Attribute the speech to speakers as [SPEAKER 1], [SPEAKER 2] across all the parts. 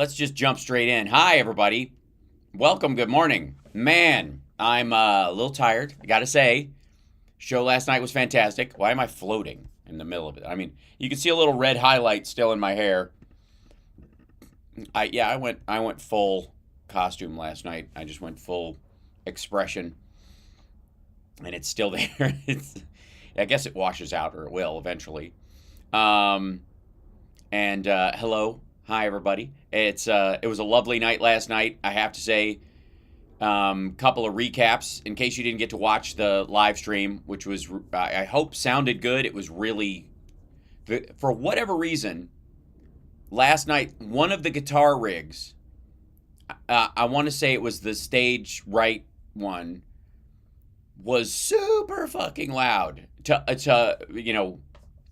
[SPEAKER 1] let's just jump straight in. Hi, everybody. Welcome. Good morning. Man, I'm a little tired. I gotta say, show last night was fantastic. Why am I floating in the middle of it? I mean, you can see a little red highlight still in my hair. I went full costume last night. I just went full expression, and it's still there. I guess it washes out, or it will eventually. Um, and hello, hi everybody. It was a lovely night last night. I have to say, couple of recaps in case you didn't get to watch the live stream, which was I hope sounded good. It was really, for whatever reason, last night one of the guitar rigs. I want to say it was the stage right one was super fucking loud to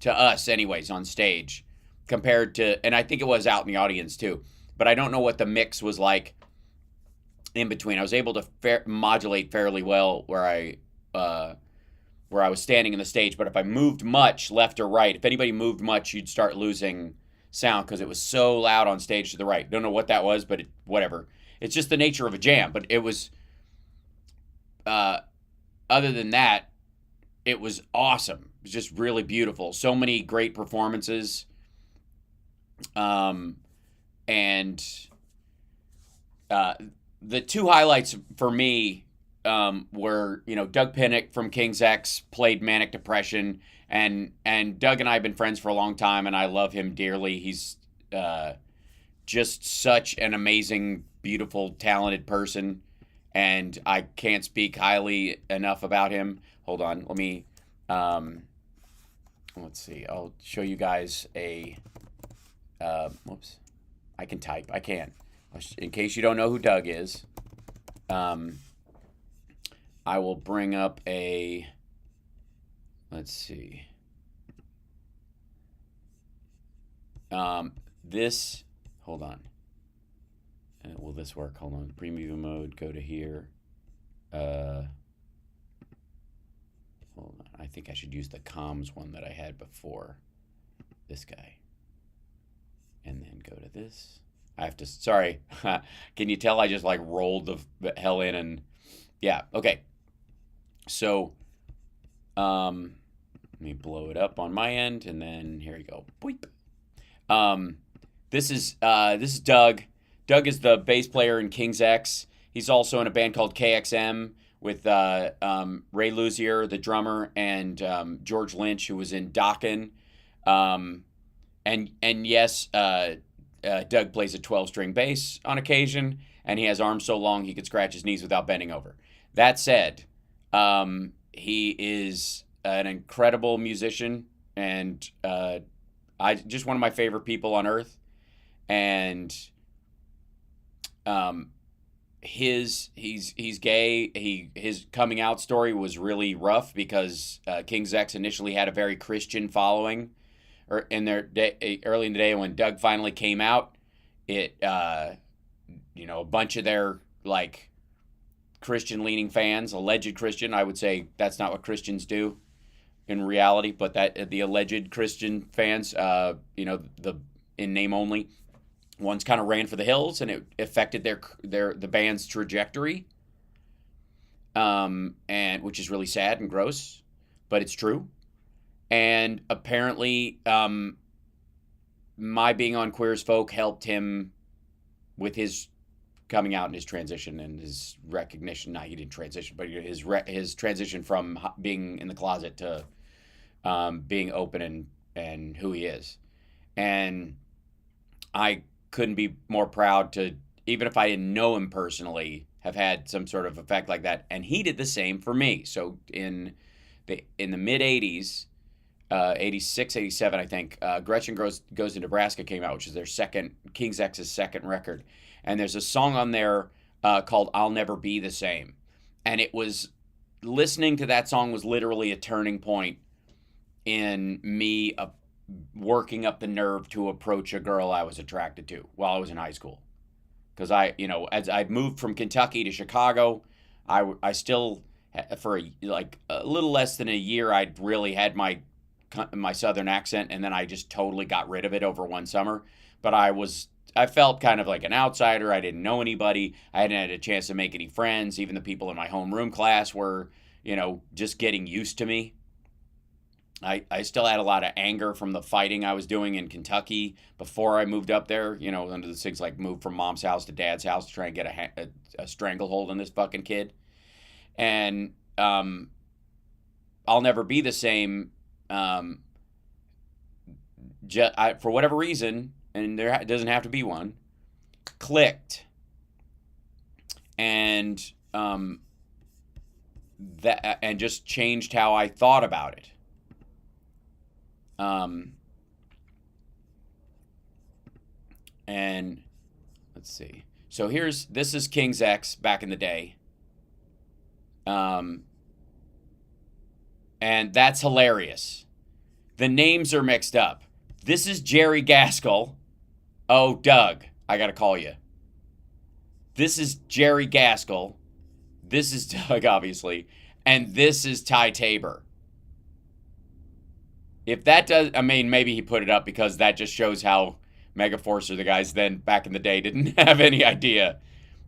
[SPEAKER 1] us anyways on stage compared to, and I think it was out in the audience too, but I don't know what the mix was like in between. I was able to modulate fairly well where I was standing in the stage, but if I moved much left or right, if anybody moved much, you'd start losing sound because it was so loud on stage to the right. Don't know what that was, but whatever. It's just the nature of a jam. But it was, uh, other than that, it was awesome. It was just really beautiful. So many great performances. Um, and uh, the two highlights for me were, Doug Pinnick from King's X played Manic Depression, and Doug and I have been friends for a long time, and I love him dearly. He's uh, just such an amazing, beautiful, talented person, and I can't speak highly enough about him. Hold on, um, let's see. I'll show you guys a. Whoops, I can type. I can. In case you don't know who Doug is, um, I will bring up a. Let's see. This. Hold on. Will this work? Hold on. Preview mode. Go to here. Uh, Hold on. I think I should use the comms one that I had before. This guy. And then go to this. I have to. Sorry. Can you tell I just like rolled the hell in and. Yeah. Okay. So. Let me blow it up on my end, and then here you go. Boop. Um, this is Doug. Doug is the bass player in King's X. He's also in a band called KXM with Ray Luzier, the drummer, and George Lynch, who was in Dokken. Um, and yes, Doug plays a 12-string bass on occasion, and he has arms so long he could scratch his knees without bending over. That said, he is an incredible musician, and I just one of my favorite people on earth. And um, he's gay. His coming out story was really rough because King's X initially had a very Christian following, or in their day, early in the day when Doug finally came out, it a bunch of their like Christian leaning fans, alleged Christian. I would say that's not what Christians do in reality, but that the alleged Christian fans, the in name only ones kind of ran for the hills, and it affected the band's trajectory, and which is really sad and gross, but it's true. And apparently, my being on Queer as Folk helped him with his coming out and his transition and his recognition. Not he didn't transition, but his transition from being in the closet to being open and who he is. And I couldn't be more proud to, even if I didn't know him personally, have had some sort of effect like that. And he did the same for me. So in the mid 80s, 86, 87, I think, Gretchen Goes to Nebraska came out, which is their second, King's X's second record. And there's a song on there called I'll Never Be the Same. And listening to that song was literally a turning point in me working up the nerve to approach a girl I was attracted to while I was in high school. Because as I moved from Kentucky to Chicago, I still, for a little less than a year, I'd really had my southern accent, and then I just totally got rid of it over one summer. But I was I felt kind of like an outsider. I didn't know anybody. I hadn't had a chance to make any friends. Even the people in my homeroom class were, just getting used to me. I still had a lot of anger from the fighting I was doing in Kentucky before I moved up there. Under the things like moved from mom's house to dad's house to try and get a stranglehold on this fucking kid. And I'll never be the same. For whatever reason, and there doesn't have to be one, clicked. And and just changed how I thought about it. And let's see. So this is King's X back in the day. And that's hilarious. The names are mixed up. This is Jerry Gaskell. Oh, Doug, I gotta call you. This is Jerry Gaskell. This is Doug, obviously. And this is Ty Tabor. If that does, maybe he put it up because that just shows how Megaforce or the guys then back in the day didn't have any idea.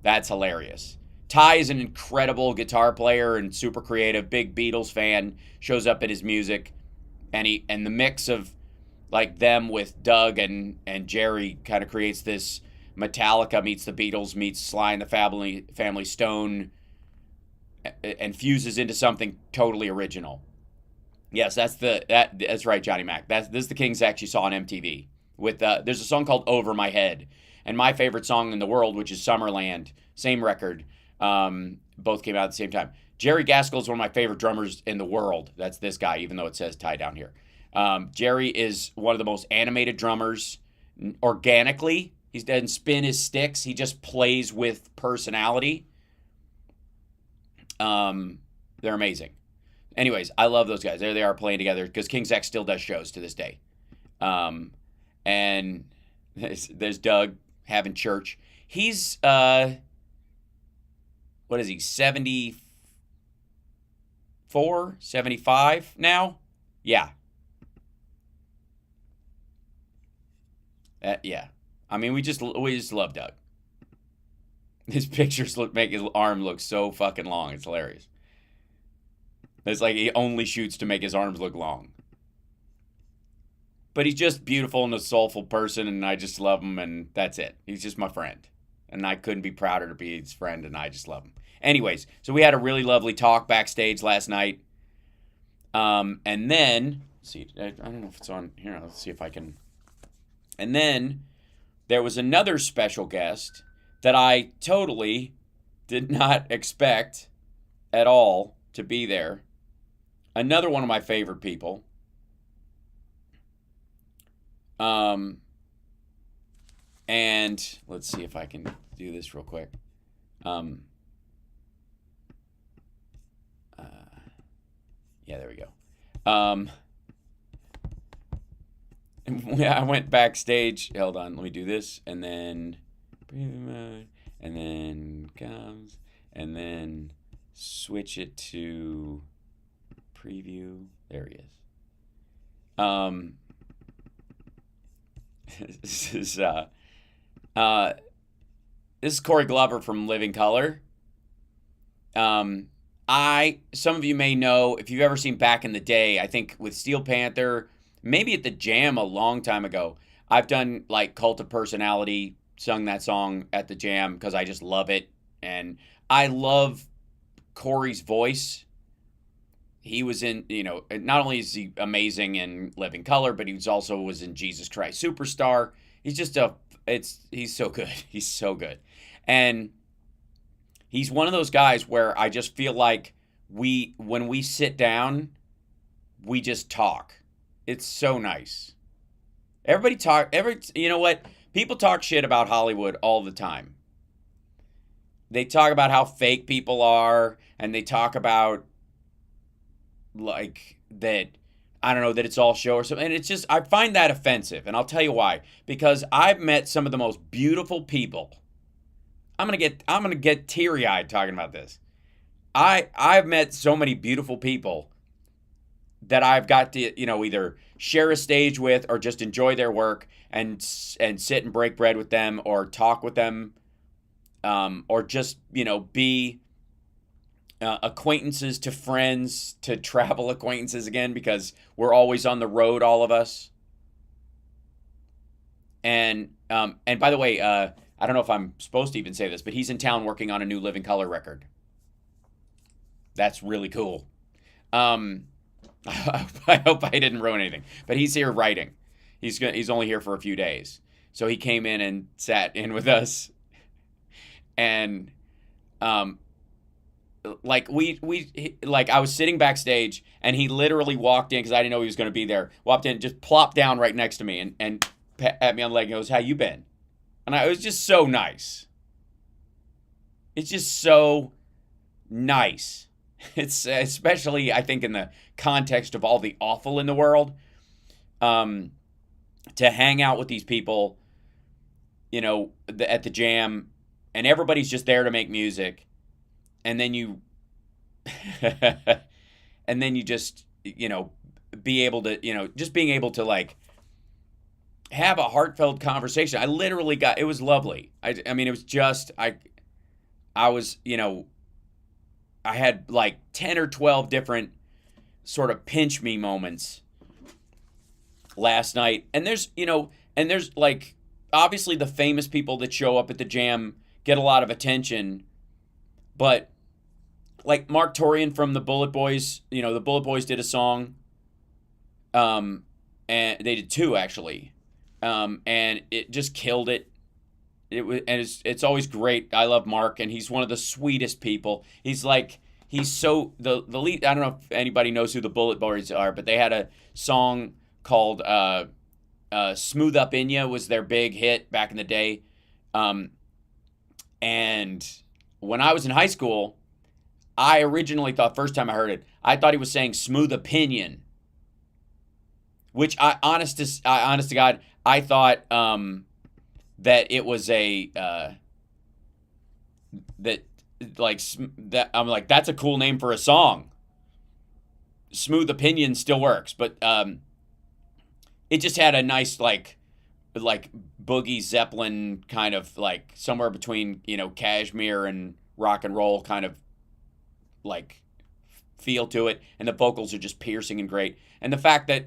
[SPEAKER 1] That's hilarious. Ty is an incredible guitar player and super creative, big Beatles fan, shows up in his music, and the mix of like them with Doug and Jerry kind of creates this Metallica meets the Beatles meets Sly and the Family Stone and fuses into something totally original. Yes, that's right, Johnny Mac. This is the King's X you saw on MTV. There's a song called Over My Head, and my favorite song in the world, which is Summerland, same record. Both came out at the same time. Jerry Gaskell is one of my favorite drummers in the world. That's this guy, even though it says Ty down here. Jerry is one of the most animated drummers organically. He doesn't spin his sticks. He just plays with personality. They're amazing. Anyways, I love those guys. There they are playing together because King's X still does shows to this day. And there's Doug having church. He's, what is he, 74, 75 now? Yeah. Yeah. We just love Doug. His pictures make his arm look so fucking long. It's hilarious. It's like he only shoots to make his arms look long. But he's just beautiful and a soulful person, and I just love him, and that's it. He's just my friend. And I couldn't be prouder to be his friend, and I just love him. Anyways, so we had a really lovely talk backstage last night. And then, let's see, I don't know if it's on here. Let's see if I can. And then there was another special guest that I totally did not expect at all to be there. Another one of my favorite people. And let's see if I can do this real quick. Yeah, there we go. I went backstage. Hold on, let me do this, and then comes, and then switch it to preview. There he is. This is Corey Glover from Living Color. Some of you may know, if you've ever seen Back in the Day, I think with Steel Panther, maybe at the Jam a long time ago, I've done like Cult of Personality, sung that song at the Jam because I just love it. And I love Corey's voice. He was in, not only is he amazing in Living Color, but he was in Jesus Christ Superstar. He's just he's so good. He's so good. And he's one of those guys where I just feel like when we sit down, we just talk. It's so nice. You know what? People talk shit about Hollywood all the time. They talk about how fake people are, and they talk about like that, I don't know, that it's all show or something. And it's just, I find that offensive. And I'll tell you why. Because I've met some of the most beautiful people. I'm gonna get teary-eyed talking about this. I've met so many beautiful people that I've got to, either share a stage with or just enjoy their work and sit and break bread with them or talk with them, or just, be acquaintances to friends, to travel acquaintances again, because we're always on the road, all of us. And by the way, I don't know if I'm supposed to even say this, but he's in town working on a new Living Color record. That's really cool. I hope I didn't ruin anything, but he's here writing. He's only here for a few days, so he came in and sat in with us, and like I was sitting backstage, and he literally walked in because I didn't know he was going to be there. Walked in, just plopped down right next to me, and pat me on the leg and goes, "How you been?" And it was just so nice. It's just so nice. It's especially, I think, in the context of all the awful in the world, to hang out with these people, at the jam, and everybody's just there to make music, and then you, and then you just, be able to, just being able to like have a heartfelt conversation. I literally it was lovely. I mean, it was just, I was, I had like 10 or 12 different sort of pinch me moments last night. And there's like, obviously the famous people that show up at the jam get a lot of attention, but like Mark Torian from the Bullet Boys, the Bullet Boys did a song, and they did two actually, and it just killed it. It's always great. I love Mark, and he's one of the sweetest people. He's so the lead. I don't know if anybody knows who the Bullet Boys are, but they had a song called "Smooth Up In Ya" was their big hit back in the day. And when I was in high school, I originally thought, first time I heard it, I thought he was saying "smooth opinion," which honest to God, I thought that it was that I'm like, that's a cool name for a song. Smooth Opinion still works, but it just had a nice like Boogie Zeppelin kind of like somewhere between Kashmir and rock and roll kind of like feel to it, and the vocals are just piercing and great. And the fact that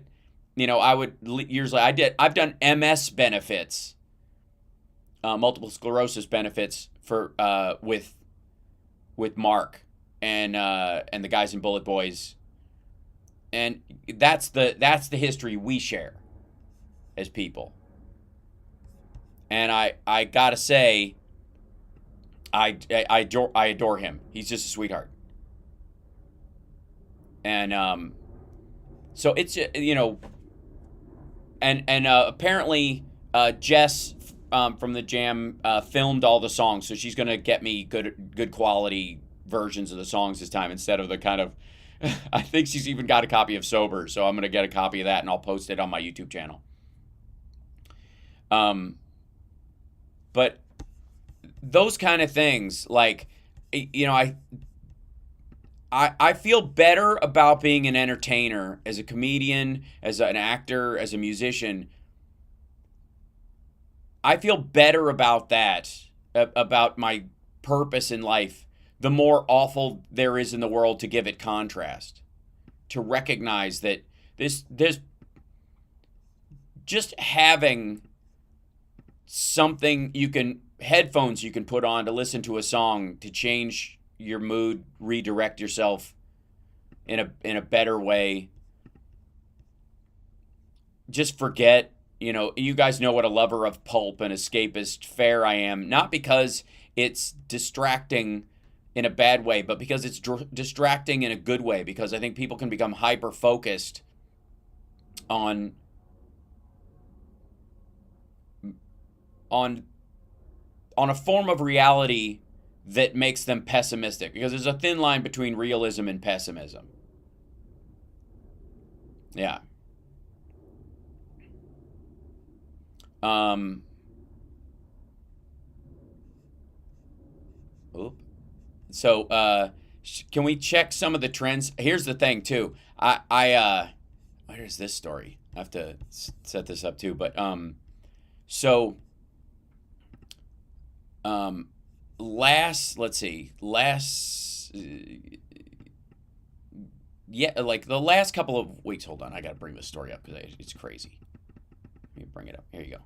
[SPEAKER 1] I've done MS benefits, multiple sclerosis benefits for with Mark and the guys in Bullet Boys, and that's the history we share as people. And I gotta say, I adore him. He's just a sweetheart. And so it's and apparently Jess from the jam filmed all the songs, so she's gonna get me good quality versions of the songs this time instead of the kind of I think she's even got a copy of Sober, so I'm gonna get a copy of that and I'll post it on my YouTube channel. But those kind of things, like, I feel better about being an entertainer, as a comedian, as an actor, as a musician. I feel better about that, about my purpose in life, the more awful there is in the world, to give it contrast, to recognize that there's just having something headphones you can put on to listen to a song, to change your mood, redirect yourself in a better way. Just forget, you guys know what a lover of pulp and escapist fare I am, not because it's distracting in a bad way, but because it's distracting in a good way, because I think people can become hyper focused on a form of reality that makes them pessimistic, because there's a thin line between realism and pessimism. Yeah. So Can we check some of the trends? Here's the thing too. Where's this story? I have to set this up too. But so let's see, yeah, like the last couple of weeks. Hold on, I gotta bring this story up because it's crazy. Let me bring it up. Here you go.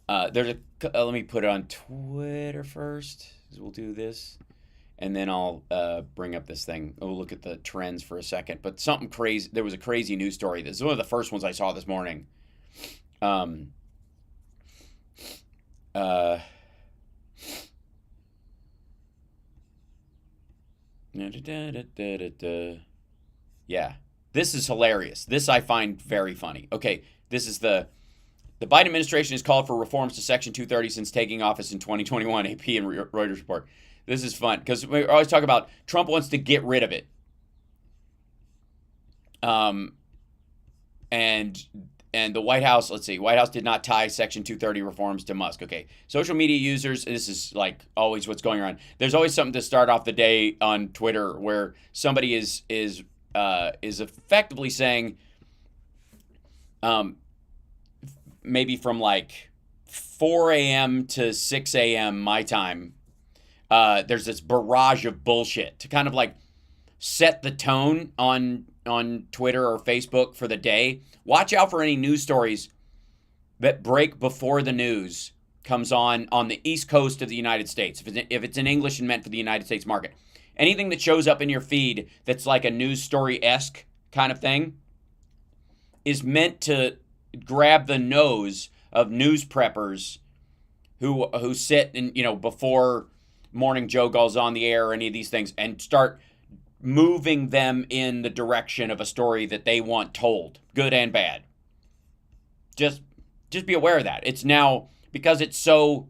[SPEAKER 1] Let me put it on Twitter first. We'll do this, and then I'll bring up this thing. We'll look at the trends for a second. But something crazy. There was a crazy news story. This is one of the first ones I saw this morning. Yeah, this is hilarious. This I find very funny. Okay, this is the Biden administration has called for reforms to Section 230 since taking office in 2021, AP and Reuters report. This is fun because we always talk about Trump wants to get rid of it. And the White House, let's see, White House did not tie Section 230 reforms to Musk. Okay, social media users, this is like always what's going on. There's always something to start off the day on Twitter where somebody is effectively saying, maybe from like 4 a.m. to 6 a.m. my time, there's this barrage of bullshit to kind of like set the tone on Twitter or Facebook for the day. Watch out for any news stories that break before the news comes on the East Coast of the United States. If it's in English and meant for the United States market. Anything that shows up in your feed that's like a news story-esque kind of thing is meant to grab the nose of news preppers who sit and, before Morning Joe goes on the air or any of these things and start moving them in the direction of a story that they want told, good and bad. Just be aware of that. It's now, because it's so,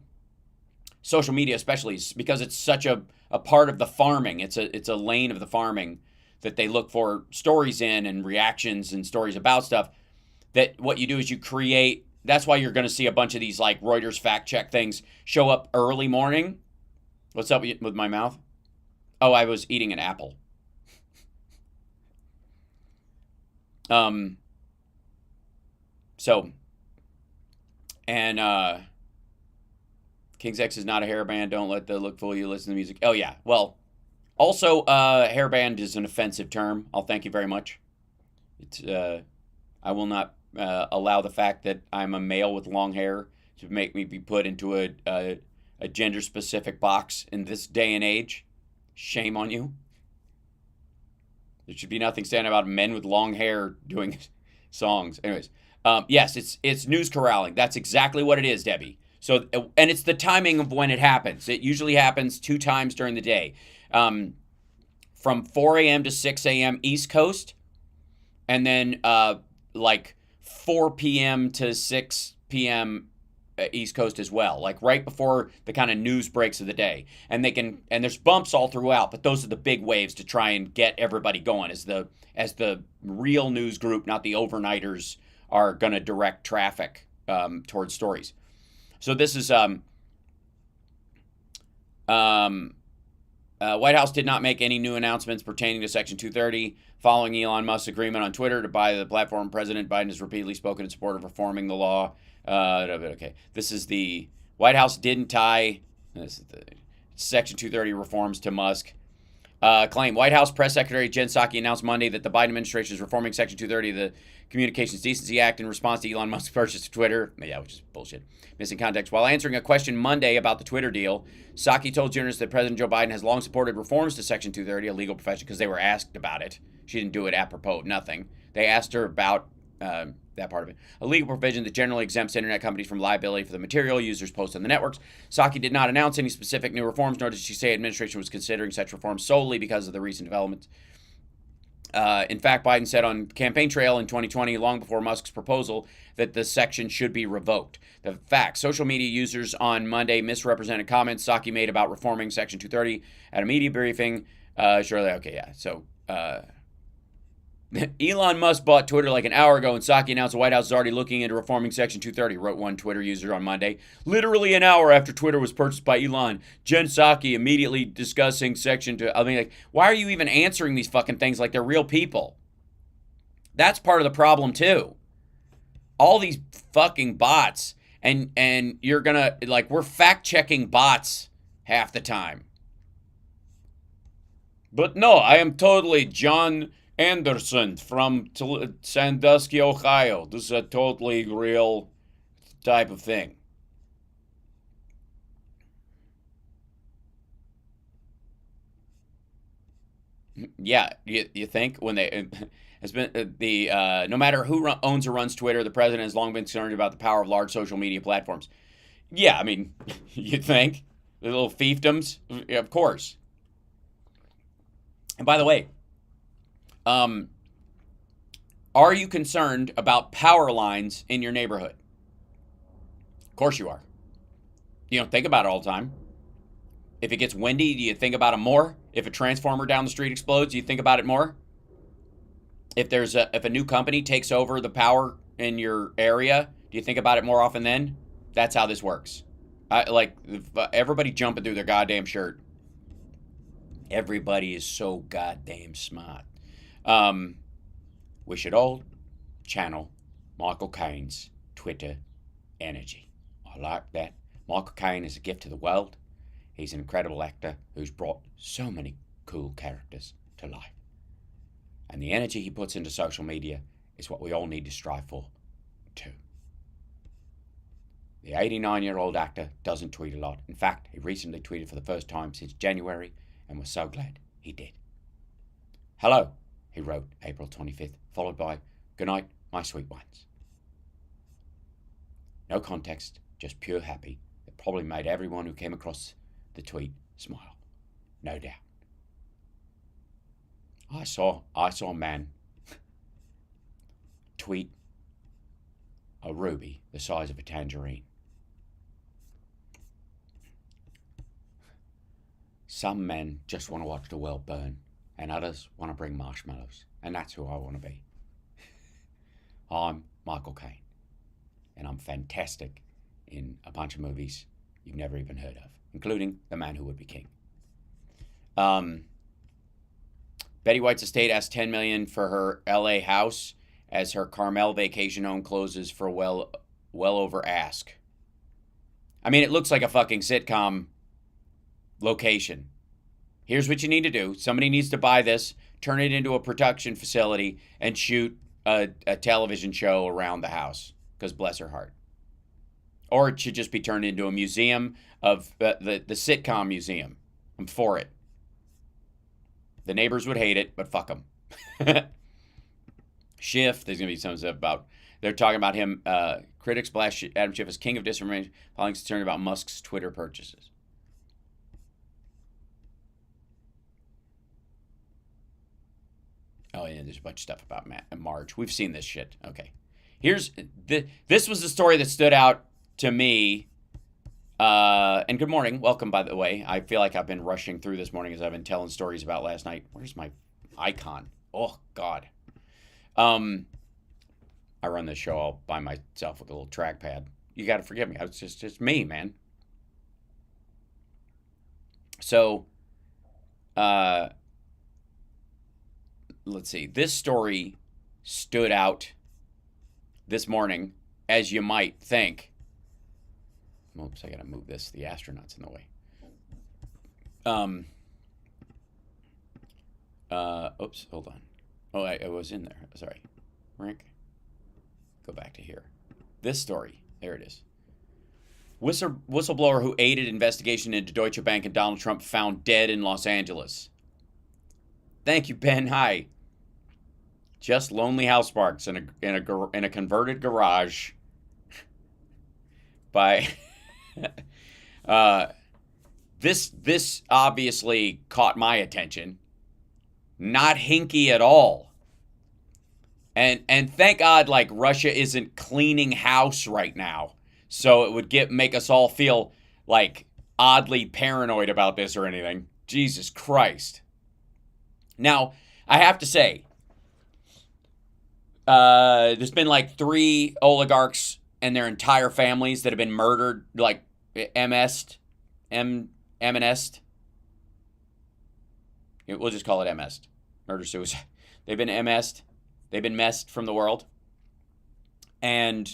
[SPEAKER 1] social media especially, because it's such a part of the farming, it's a lane of the farming that they look for stories in and reactions and stories about stuff, that what you do is you create, that's why you're going to see a bunch of these like Reuters fact check things show up early morning. What's up with my mouth? Oh, I was eating an apple. King's X is not a hairband. Don't let the look fool you. Listen to the music. Oh, yeah. Well, also, hairband is an offensive term. I'll thank you very much. I will not allow the fact that I'm a male with long hair to make me be put into a gender-specific box in this day and age. Shame on you. There should be nothing standing about men with long hair doing songs. Anyways, yes, it's news corralling. That's exactly what it is, Debbie. So, and it's the timing of when it happens. It usually happens 2 times during the day, from 4 a.m. to 6 a.m. East Coast, and then like 4 p.m. to 6 p.m. East Coast as well, like right before the kind of news breaks of the day. And there's bumps all throughout, but those are the big waves to try and get everybody going as the real news group, not the overnighters, are going to direct traffic towards stories. So this is White House did not make any new announcements pertaining to Section 230 following Elon Musk's agreement on Twitter to buy the platform. President Biden has repeatedly spoken in support of reforming the law. Okay, this is the White House didn't tie this is the Section 230 reforms to Musk. Claim White House Press Secretary Jen Psaki announced Monday that the Biden administration is reforming Section 230 of the Communications Decency Act in response to Elon Musk's purchase of Twitter. Yeah, which is bullshit. Missing context. While answering a question Monday about the Twitter deal, Psaki told journalists that President Joe Biden has long supported reforms to Section 230, a legal profession, because they were asked about it. She didn't do it apropos of nothing. They asked her about that part of it. A legal provision that generally exempts internet companies from liability for the material users post on the networks. Psaki did not announce any specific new reforms, nor did she say administration was considering such reforms solely because of the recent developments. In fact, Biden said on campaign trail in 2020, long before Musk's proposal, that the section should be revoked. The fact, social media users on Monday misrepresented comments Psaki made about reforming Section 230 at a media briefing. Surely, okay, yeah. So, Elon Musk bought Twitter like an hour ago, and Psaki announced the White House is already looking into reforming Section 230, wrote one Twitter user on Monday. Literally an hour after Twitter was purchased by Elon, Jen Psaki immediately discussing Section 2. I mean, like, why are you even answering these fucking things like they're real people? That's part of the problem, too. All these fucking bots, and you're gonna, like, we're fact-checking bots half the time. But no, I am totally John Anderson from Sandusky, Ohio. This is a totally real type of thing. Yeah, you think when they has been no matter who owns or runs Twitter, the president has long been concerned about the power of large social media platforms. Yeah, I mean, you think the little fiefdoms, yeah, of course. And by the way, are you concerned about power lines in your neighborhood? Of course you are. You don't think about it all the time. If it gets windy, do you think about it more? If a transformer down the street explodes, do you think about it more? If a new company takes over the power in your area, do you think about it more often then? That's how this works. Everybody jumping through their goddamn shirt. Everybody is so goddamn smart. We should all channel Michael Caine's Twitter energy. I like that. Michael Caine is a gift to the world. He's an incredible actor who's brought so many cool characters to life. And the energy he puts into social media is what we all need to strive for, too. The 89-year-old actor doesn't tweet a lot. In fact, he recently tweeted for the first time since January and was so glad he did. Hello, he wrote April 25th, followed by, good night, my sweet ones. No context, just pure happy. It probably made everyone who came across the tweet smile. No doubt. I saw a man tweet a ruby the size of a tangerine. Some men just want to watch the world burn, and others want to bring marshmallows, and that's who I want to be. I'm Michael Caine, and I'm fantastic in a bunch of movies you've never even heard of, including The Man Who Would Be King. Betty White's estate asked $10 million for her LA house as her Carmel vacation home closes for well over ask. I mean, it looks like a fucking sitcom location. Here's what you need to do. Somebody needs to buy this, turn it into a production facility, and shoot a television show around the house, because bless her heart. Or it should just be turned into a museum of the sitcom museum. I'm for it. The neighbors would hate it, but fuck them. Schiff, there's going to be some stuff about, they're talking about him, critics blast Adam Schiff as king of disinformation, following concern about Musk's Twitter purchases. Oh, yeah, there's a bunch of stuff about Marge. We've seen this shit. Okay. This was the story that stood out to me. And good morning. Welcome, by the way. I feel like I've been rushing through this morning as I've been telling stories about last night. Where's my icon? Oh, God. I run this show all by myself with a little trackpad. You got to forgive me. It's just me, man. So, let's see. This story stood out this morning, as you might think. Oops, I gotta move this. The astronaut's in the way. Oops, hold on. Oh, I was in there. Sorry. Rank. Go back to here. This story. There it is. Whistleblower who aided investigation into Deutsche Bank and Donald Trump found dead in Los Angeles. Thank you, Ben. Hi. Just lonely house sparks in a converted garage by this obviously caught my attention. Not hinky at all. And thank God, like, Russia isn't cleaning house right now, so it would make us all feel like oddly paranoid about this or anything. Jesus Christ. Now, I have to say, There's been like 3 oligarchs and their entire families that have been murdered, like MS'd. MNS'd. We'll just call it MS'd. Murder suicide. They've been MS'd. They've been messed from the world. And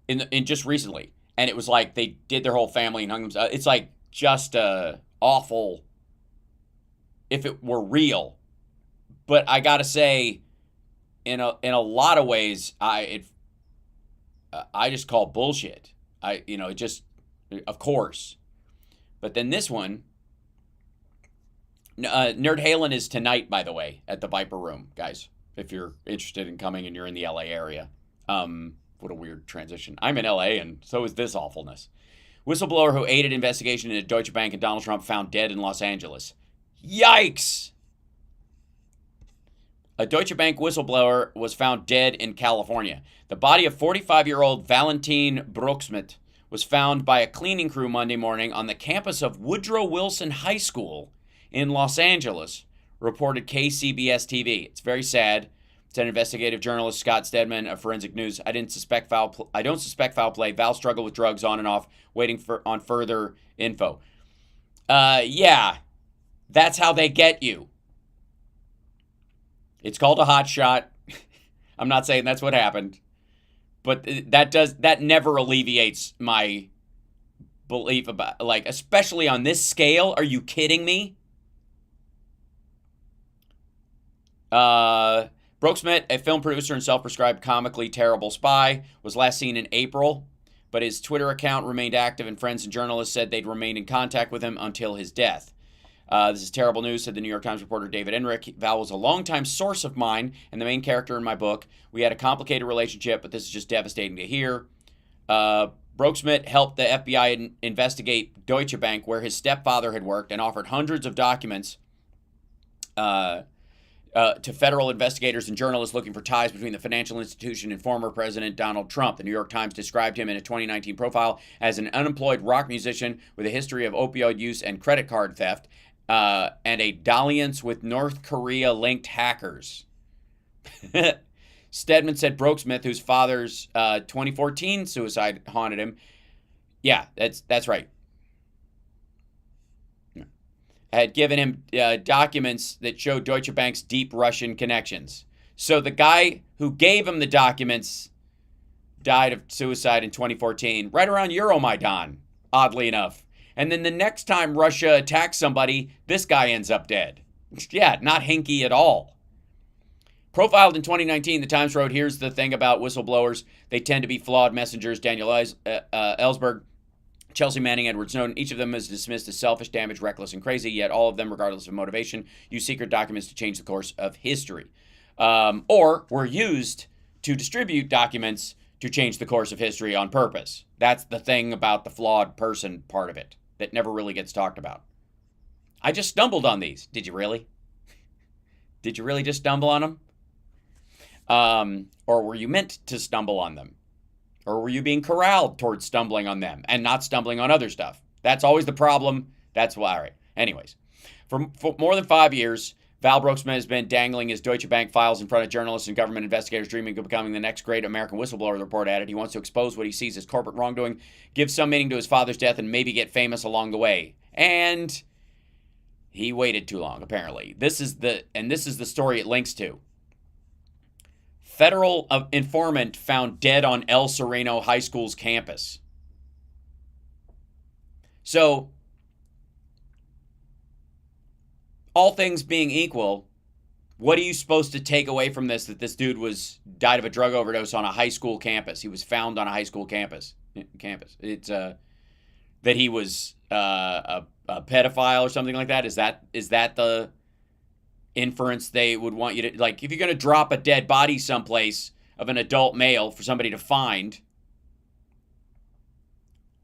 [SPEAKER 1] in just recently. And it was like they did their whole family and hung themselves. It's like just awful if it were real. But I gotta say, in a lot of ways, I just call bullshit. It just, of course. But then this one, Nerd Halen is tonight, by the way, at the Viper Room, guys. If you're interested in coming and you're in the LA area. What a weird transition. I'm in LA, and so is this awfulness. Whistleblower who aided investigation into Deutsche Bank and Donald Trump found dead in Los Angeles. Yikes! A Deutsche Bank whistleblower was found dead in California. The body of 45-year-old Valentin Brucksmith was found by a cleaning crew Monday morning on the campus of Woodrow Wilson High School in Los Angeles, reported KCBS TV. It's very sad. Said investigative journalist Scott Stedman of Forensic News. I don't suspect foul play. Val struggled with drugs on and off, waiting on further info. Yeah, that's how they get you. It's called a hot shot. I'm not saying that's what happened, but that never alleviates my belief about, like, especially on this scale. Are you kidding me? Brucksmith, a film producer and self-prescribed comically terrible spy, was last seen in April, but his Twitter account remained active, and friends and journalists said they'd remained in contact with him until his death. This is terrible news, said the New York Times reporter David Enrich. Val was a longtime source of mine and the main character in my book. We had a complicated relationship, but this is just devastating to hear. Brucksmith helped the FBI investigate Deutsche Bank, where his stepfather had worked, and offered hundreds of documents to federal investigators and journalists looking for ties between the financial institution and former President Donald Trump. The New York Times described him in a 2019 profile as an unemployed rock musician with a history of opioid use and credit card theft, and a dalliance with North Korea-linked hackers. Stedman said Brucksmith, whose father's 2014 suicide haunted him. Yeah, that's right. Had given him documents that showed Deutsche Bank's deep Russian connections. So the guy who gave him the documents died of suicide in 2014, right around Euromaidan, oddly enough. And then the next time Russia attacks somebody, this guy ends up dead. Yeah, not hinky at all. Profiled in 2019, the Times wrote, here's the thing about whistleblowers. They tend to be flawed messengers. Daniel Ellsberg, Chelsea Manning, Edward Snowden, each of them is dismissed as selfish, damaged, reckless, and crazy, yet all of them, regardless of motivation, use secret documents to change the course of history. Or were used to distribute documents to change the course of history on purpose. That's the thing about the flawed person part of it that never really gets talked about. I just stumbled on these. Did you really? Did you really just stumble on them? Or were you meant to stumble on them? Or were you being corralled towards stumbling on them and not stumbling on other stuff? That's always the problem. That's why. All right. Anyways, for more than 5 years, Val Brucksmith has been dangling his Deutsche Bank files in front of journalists and government investigators, dreaming of becoming the next great American whistleblower, the report added. He wants to expose what he sees as corporate wrongdoing, give some meaning to his father's death, and maybe get famous along the way. And he waited too long, apparently. This is the story it links to. Federal informant found dead on El Sereno High School's campus. So, all things being equal, what are you supposed to take away from this, that this dude died of a drug overdose on a high school campus? He was found on a high school campus. It's that he was a pedophile or something like that. Is that the inference they would want you to, like, if you're going to drop a dead body someplace of an adult male for somebody to find?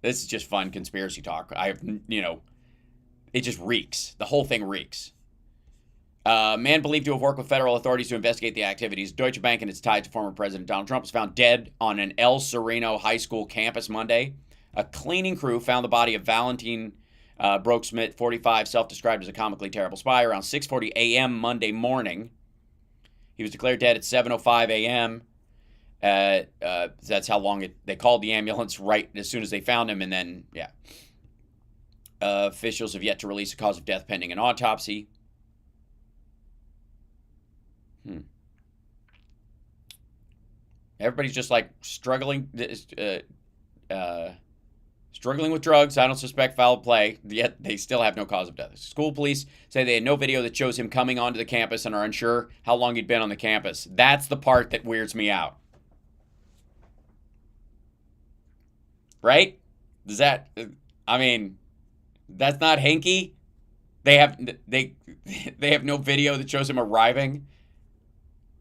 [SPEAKER 1] This is just fun conspiracy talk. It just reeks. The whole thing reeks. Man believed to have worked with federal authorities to investigate the activities. Deutsche Bank and its ties to former President Donald Trump was found dead on an El Sereno High School campus Monday. A cleaning crew found the body of Valentin Brucksmith, 45, self-described as a comically terrible spy, around 6:40 a.m. Monday morning. He was declared dead at 7:05 a.m. That's how long they called the ambulance right as soon as they found him, and then, yeah. Officials have yet to release a cause of death pending an autopsy. Everybody's just like struggling with drugs. I don't suspect foul play, yet they still have no cause of death. School police say they had no video that shows him coming onto the campus and are unsure how long he'd been on the campus. That's the part that weirds me out. Right? Does that, I mean, that's not hanky. They have no video that shows him arriving.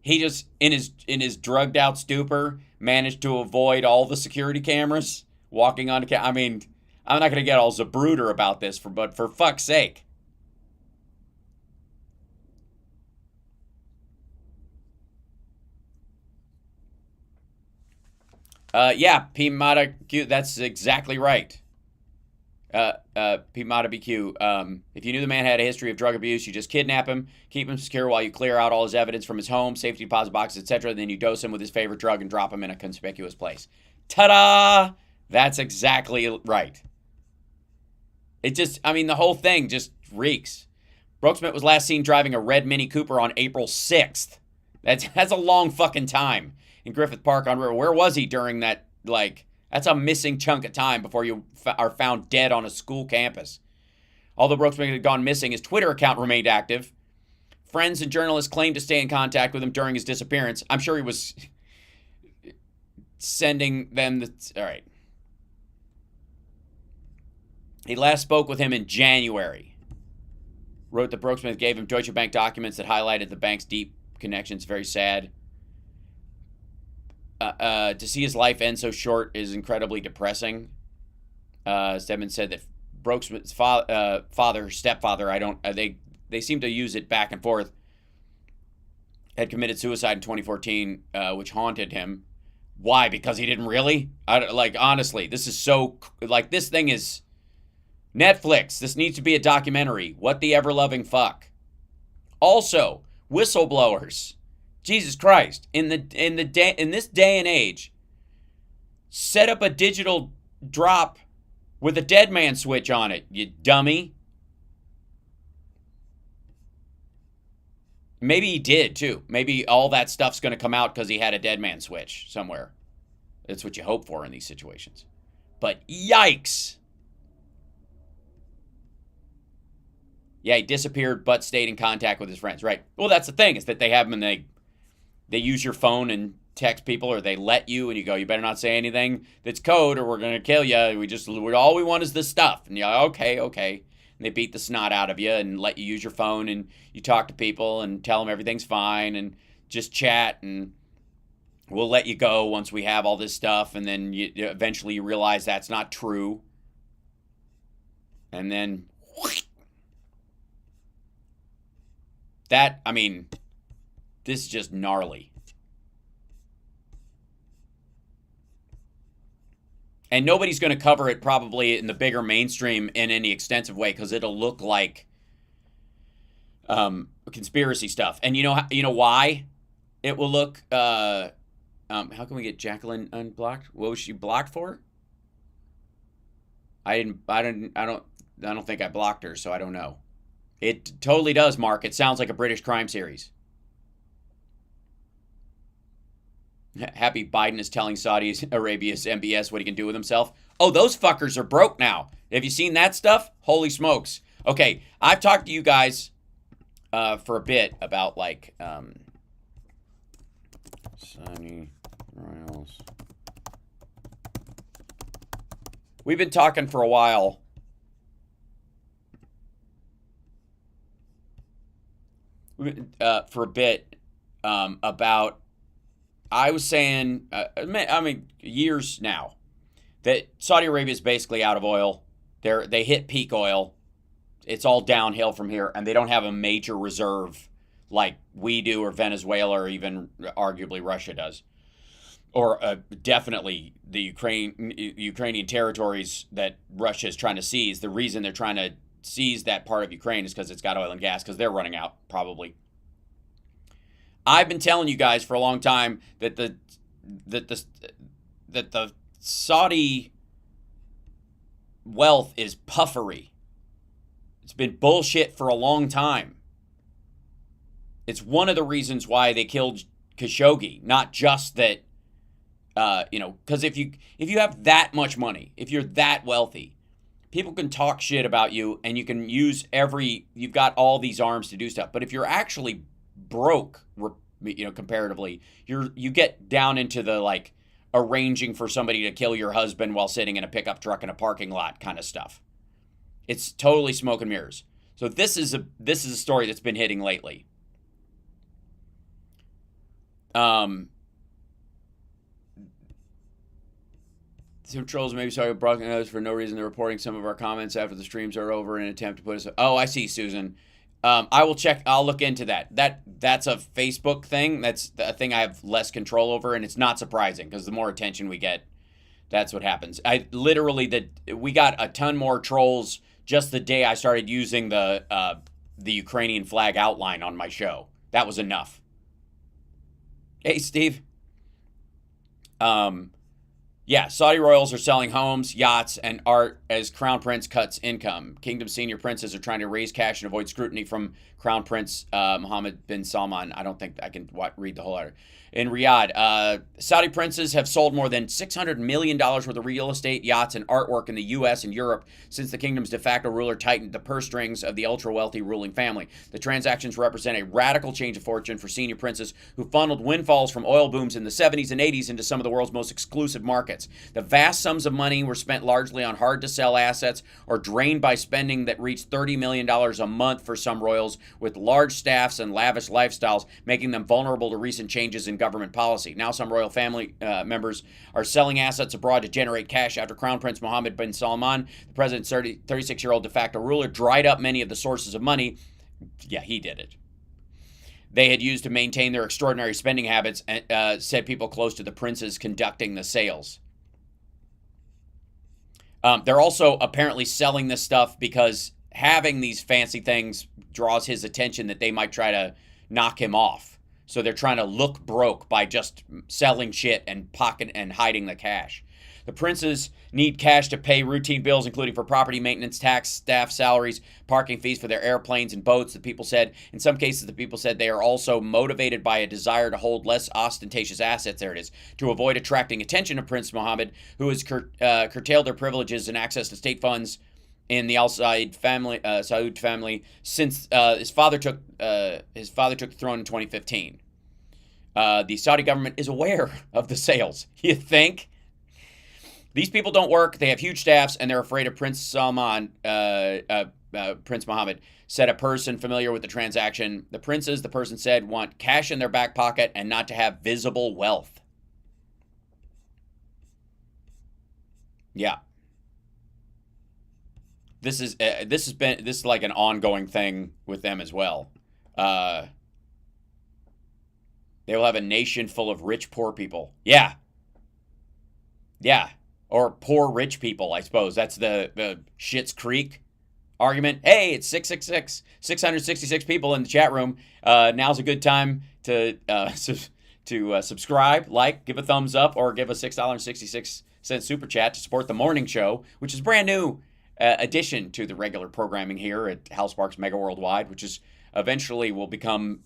[SPEAKER 1] He just, in his drugged out stupor, managed to avoid all the security cameras walking on. I mean, I'm not going to get all Zabruder about this, but for fuck's sake. Yeah, P Mata Q, that's exactly right. P Mata BQ. If you knew the man had a history of drug abuse, you just kidnap him, keep him secure while you clear out all his evidence from his home, safety deposit boxes, etc. Then you dose him with his favorite drug and drop him in a conspicuous place. Ta-da! That's exactly right. It just, I mean, the whole thing just reeks. Brooksmith was last seen driving a red Mini Cooper on April 6th. That's a long fucking time. In Griffith Park on River. Where was he during that, like, that's a missing chunk of time before you are found dead on a school campus. Although Brooksmith had gone missing, his Twitter account remained active. Friends and journalists claimed to stay in contact with him during his disappearance. I'm sure he was sending them the... All right. He last spoke with him in January. Wrote that Brooksmith gave him Deutsche Bank documents that highlighted the bank's deep connections. Very sad. To see his life end so short is incredibly depressing. Stedman said that Brooksmith's stepfather, they seem to use it back and forth, had committed suicide in 2014, which haunted him. Why? Because he didn't really? Honestly, this is so, this thing is Netflix. This needs to be a documentary. What the ever-loving fuck? Also, whistleblowers. Jesus Christ, in this day and age, set up a digital drop with a dead man switch on it, you dummy. Maybe he did too. Maybe all that stuff's going to come out because he had a dead man switch somewhere. That's what you hope for in these situations. But yikes. Yeah, he disappeared but stayed in contact with his friends. Right. Well, that's the thing, is that they have him and they use your phone and text people, or they let you, and you go, you better not say anything that's code or we're going to kill you. All we want is this stuff. And you're like, okay. And they beat the snot out of you and let you use your phone, and you talk to people and tell them everything's fine and just chat, and we'll let you go once we have all this stuff. And then eventually you realize that's not true. And then this is just gnarly. And nobody's going to cover it probably in the bigger mainstream in any extensive way, because it'll look like conspiracy stuff. And you know why it will look... how can we get Jacqueline unblocked? What was she blocked for? I don't think I blocked her, so I don't know. It totally does, Mark. It sounds like a British crime series. Happy Biden is telling Saudi Arabia's MBS what he can do with himself. Oh, those fuckers are broke now. Have you seen that stuff? Holy smokes. Okay, I've talked to you guys for a bit about, Saudi royals. We've been talking for a while. For a bit about... I was saying, years now, that Saudi Arabia is basically out of oil. They hit peak oil. It's all downhill from here, and they don't have a major reserve like we do, or Venezuela, or even arguably Russia does. Or definitely the Ukrainian territories that Russia is trying to seize. The reason they're trying to seize that part of Ukraine is because it's got oil and gas, because they're running out, probably. I've been telling you guys for a long time that the that the Saudi wealth is puffery. It's been bullshit for a long time. It's one of the reasons why they killed Khashoggi. Not just that, because if you have that much money, if you're that wealthy, people can talk shit about you, and you can use you've got all these arms to do stuff. But if you're actually broke, comparatively, you get down into the like arranging for somebody to kill your husband while sitting in a pickup truck in a parking lot kind of stuff. It's totally smoke and mirrors. So this is a story that's been hitting lately. Some trolls maybe sorry broken us for no reason. They're reporting some of our comments after the streams are over in an attempt to put us. Oh, I see, Susan. I will check. I'll look into that. That's a Facebook thing. That's a thing I have less control over, and it's not surprising because the more attention we get, that's what happens. We got a ton more trolls just the day I started using the Ukrainian flag outline on my show. That was enough. Hey, Steve. Yeah, Saudi royals are selling homes, yachts, and art as Crown Prince cuts income. Kingdom senior princes are trying to raise cash and avoid scrutiny from Crown Prince Mohammed bin Salman. I don't think I can read the whole letter. In Riyadh, Saudi princes have sold more than $600 million worth of real estate, yachts, and artwork in the U.S. and Europe since the kingdom's de facto ruler tightened the purse strings of the ultra-wealthy ruling family. The transactions represent a radical change of fortune for senior princes who funneled windfalls from oil booms in the 70s and 80s into some of the world's most exclusive markets. The vast sums of money were spent largely on hard-to-sell assets or drained by spending that reached $30 million a month for some royals with large staffs and lavish lifestyles, making them vulnerable to recent changes in government policy. Now some royal family members are selling assets abroad to generate cash after Crown Prince Mohammed bin Salman, the president's 36-year-old de facto ruler, dried up many of the sources of money. Yeah, he did it. They had used to maintain their extraordinary spending habits, said people close to the princes conducting the sales. They're also apparently selling this stuff because having these fancy things draws his attention that they might try to knock him off. So they're trying to look broke by just selling shit and hiding the cash. The princes need cash to pay routine bills, including for property maintenance, tax, staff salaries, parking fees for their airplanes and boats, the people said. In some cases, the people said they are also motivated by a desire to hold less ostentatious assets, there it is, to avoid attracting attention to Prince Mohammed, who has curtailed their privileges and access to state funds in the Al Saud family since his father took the throne in 2015. The Saudi government is aware of the sales. You think? These people don't work. They have huge staffs, and they're afraid of Prince Salman. Prince Mohammed said a person familiar with the transaction. The princes, the person said, want cash in their back pocket and not to have visible wealth. Yeah. This is like an ongoing thing with them as well. They will have a nation full of rich, poor people. Yeah. Yeah. Or poor, rich people, I suppose. That's the Schitt's Creek argument. Hey, it's 666. 666 people in the chat room. Now's a good time to subscribe, like, give a thumbs up, or give a $6.66 super chat to support the morning show, which is brand new addition to the regular programming here at HAL Sparks Mega Worldwide, which is eventually will become,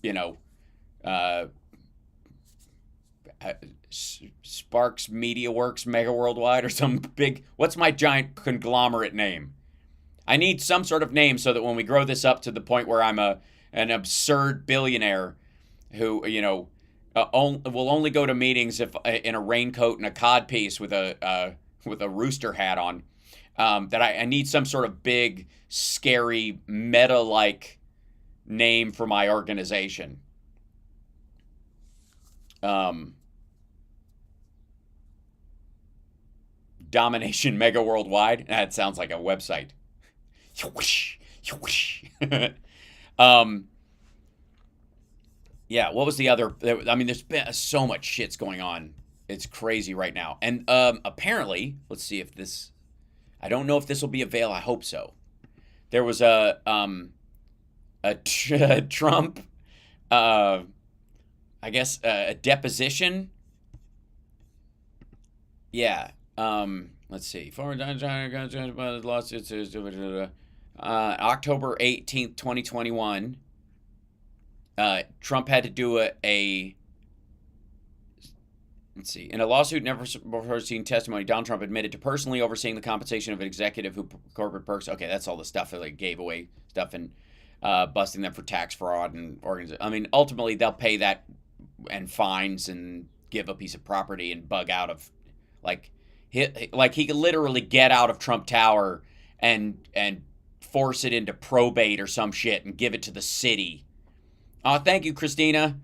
[SPEAKER 1] Sparks Media Works Mega Worldwide or some big, what's my giant conglomerate name? I need some sort of name so that when we grow this up to the point where I'm an absurd billionaire who, will only go to meetings if in a raincoat and a codpiece with a rooster hat on, that I need some sort of big, scary, meta-like name for my organization. Domination Mega Worldwide. That sounds like a website. Yeah, what was the other? I mean, there's been so much shit's going on. It's crazy right now. And apparently, let's see if this, I don't know if this will be available. I hope so. There was a Trump, I guess, a deposition Yeah. Let's see. Former lawsuits. October 18th, 2021. Trump had to do a let's see. In a lawsuit never before seen testimony, Donald Trump admitted to personally overseeing the compensation of an executive who corporate perks. Okay, that's all the stuff that like gave away stuff and busting them for tax fraud and organization. I mean, ultimately they'll pay that and fines and give a piece of property and bug out of like he could literally get out of Trump Tower and force it into probate or some shit and give it to the city. Oh, thank you, Christina.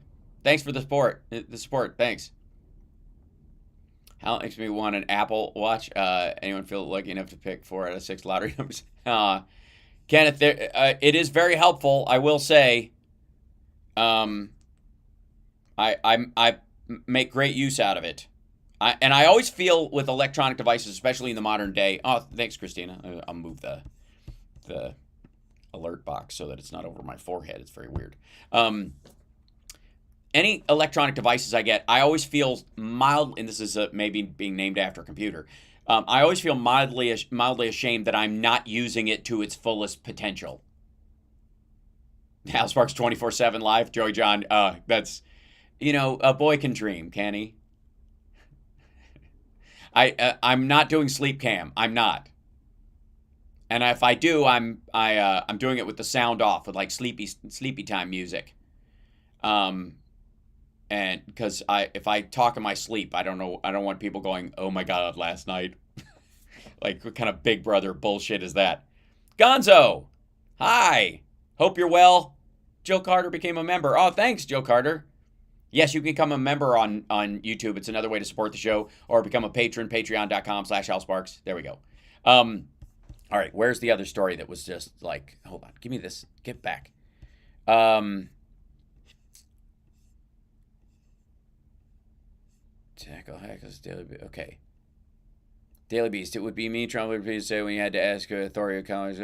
[SPEAKER 1] Thanks for the support. Thanks. How makes me want an Apple Watch? Anyone feel lucky enough to pick 4 out of 6 lottery numbers? Kenneth, it is very helpful. I will say, I make great use out of it. And I always feel with electronic devices, especially in the modern day. Oh, thanks, Christina. I'll move the alert box so that it's not over my forehead. It's very weird. Any electronic devices I get, I always feel mild, and this is maybe being named after a computer. I always feel mildly ashamed that I'm not using it to its fullest potential. HAL Sparks 24/7 live, Joey John. That's, a boy can dream, can he? I'm not doing sleep cam. I'm not. And if I do, I'm doing it with the sound off, with like sleepy time music. And because if I talk in my sleep, I don't want people going, oh my God, last night. Like, what kind of Big Brother bullshit is that? Gonzo, hi. Hope you're well. Joe Carter became a member. Oh, thanks, Joe Carter. Yes, you can become a member on YouTube. It's another way to support the show, or become a patron, patreon.com/HalSparks. There we go. All right, where's the other story that was just like, hold on, give me this, get back. Tackle hackers, Daily Beast. Okay. Daily Beast. It would be me, Trump would please say when you had to ask authority of college.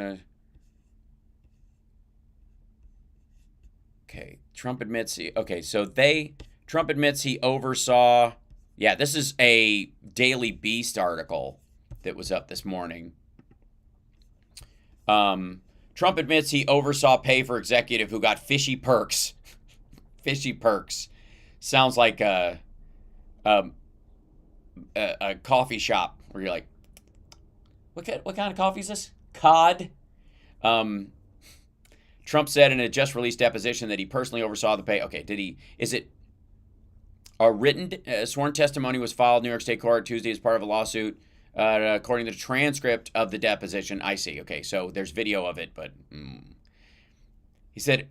[SPEAKER 1] Okay. Trump admits Trump admits he oversaw. Yeah, this is a Daily Beast article that was up this morning. Trump admits he oversaw pay for executive who got fishy perks. Fishy perks. Sounds like a coffee shop where you're like, what kind of coffee is this? Cod? Trump said in a just released deposition that he personally oversaw the pay. Okay, is it a written sworn testimony was filed in New York State Court Tuesday as part of a lawsuit, according to the transcript of the deposition. I see. Okay, so there's video of it, but he said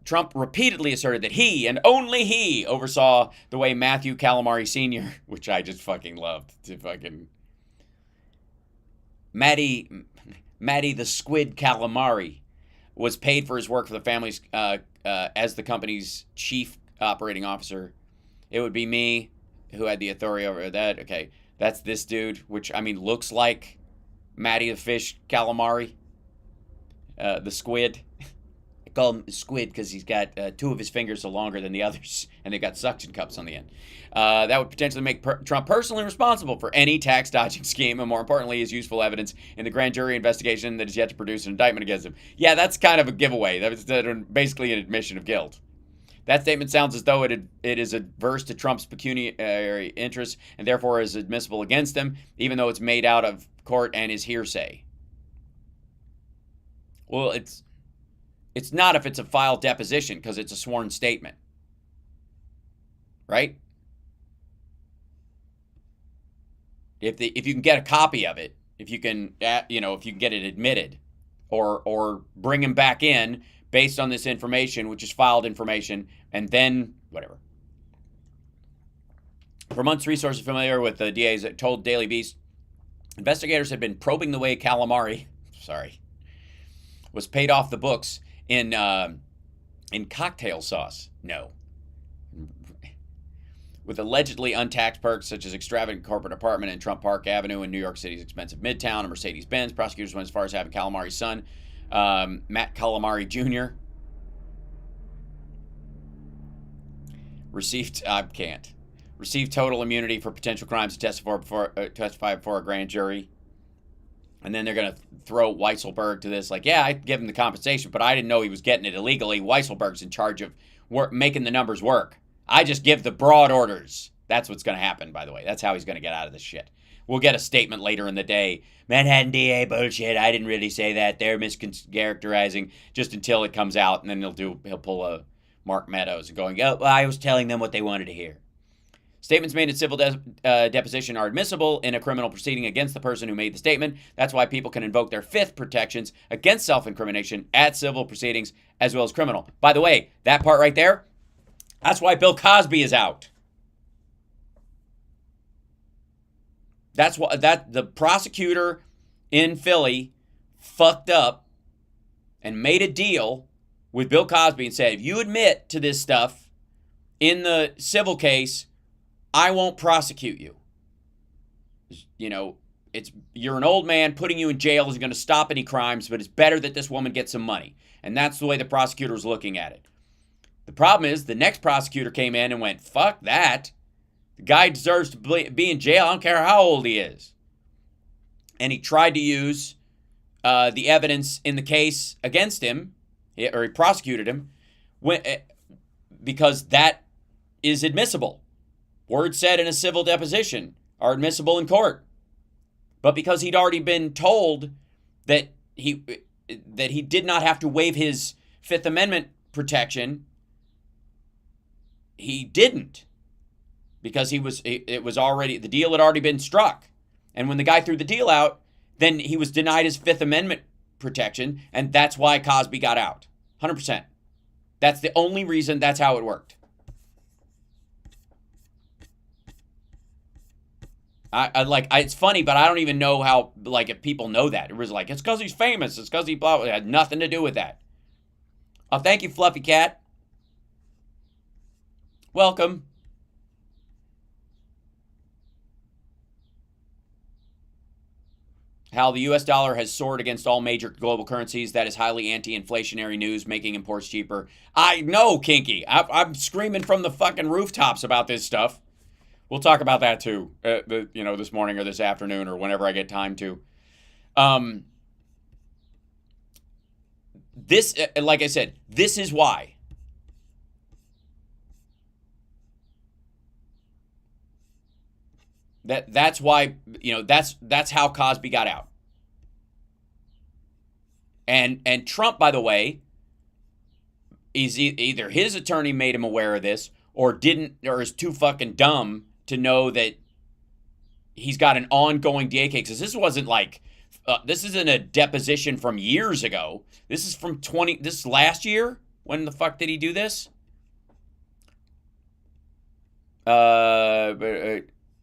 [SPEAKER 1] Trump repeatedly asserted that he and only he oversaw the way Matthew Calamari Sr., which I just fucking loved to fucking Matty the Squid Calamari was paid for his work for the family's as the company's chief operating officer. It would be me who had the authority over that. Okay, that's this dude, which I mean looks like Matty the Fish Calamari, the Squid. I call him Squid because he's got 2 of his fingers are longer than the others, and they've got suction cups on the end. That would potentially make Trump personally responsible for any tax dodging scheme, and more importantly, is useful evidence in the grand jury investigation that is yet to produce an indictment against him. Yeah, that's kind of a giveaway. That was basically an admission of guilt. That statement sounds as though it is adverse to Trump's pecuniary interests and therefore is admissible against him, even though it's made out of court and is hearsay. Well, it's not if it's a filed deposition because it's a sworn statement, right? If you can get a copy of it, if you can get it admitted, or bring him back in based on this information, which is filed information, and then whatever. For months, resources familiar with the DAs told Daily Beast investigators had been probing the way Calamari, was paid off the books in cocktail sauce. No. With allegedly untaxed perks such as extravagant corporate apartment in Trump Park Avenue in New York City's expensive Midtown, a Mercedes-Benz. Prosecutors went as far as having Calamari's son, Matt Calamari Jr., received, I can't, receive total immunity for potential crimes to testify before a grand jury. And then they're going to throw Weisselberg to this, like, yeah, I give him the compensation, but I didn't know he was getting it illegally. Weisselberg's in charge of making the numbers work. I just give the broad orders. That's what's going to happen, by the way. That's how he's going to get out of this shit. We'll get a statement later in the day. Manhattan DA bullshit. I didn't really say that. They're mischaracterizing, just until it comes out, and then he'll pull a Mark Meadows and going, oh, well, I was telling them what they wanted to hear. Statements made in civil deposition are admissible in a criminal proceeding against the person who made the statement. That's why people can invoke their fifth protections against self-incrimination at civil proceedings as well as criminal. By the way, that part right there, that's why Bill Cosby is out. That's why the prosecutor in Philly fucked up and made a deal with Bill Cosby and said, if you admit to this stuff in the civil case, I won't prosecute you. You know, you're an old man. Putting you in jail isn't going to stop any crimes, but it's better that this woman gets some money. And that's the way the prosecutor was looking at it. The problem is the next prosecutor came in and went, fuck that. The guy deserves to be in jail. I don't care how old he is. And he tried to use the evidence in the case against him, or he prosecuted him, because that is admissible. Words said in a civil deposition are admissible in court. But because he'd already been told that he did not have to waive his Fifth Amendment protection, he didn't. Because the deal had already been struck. And when the guy threw the deal out, then he was denied his Fifth Amendment protection, and that's why Cosby got out. 100%. That's the only reason. That's how it worked. It's funny, but I don't even know how, if people know that. It was like, it's because he's famous. It's because he blah, blah. It had nothing to do with that. Oh, thank you, Fluffy Cat. Welcome. How the U.S. dollar has soared against all major global currencies. That is highly anti-inflationary news, making imports cheaper. I know, Kinky. I'm screaming from the fucking rooftops about this stuff. We'll talk about that too, this morning or this afternoon or whenever I get time to. This, like I said, this is why. That's why, that's how Cosby got out. And Trump, by the way, is either his attorney made him aware of this or is too fucking dumb to know that he's got an ongoing DA case. Because this wasn't this isn't a deposition from years ago. This is from this is last year. When the fuck did he do this?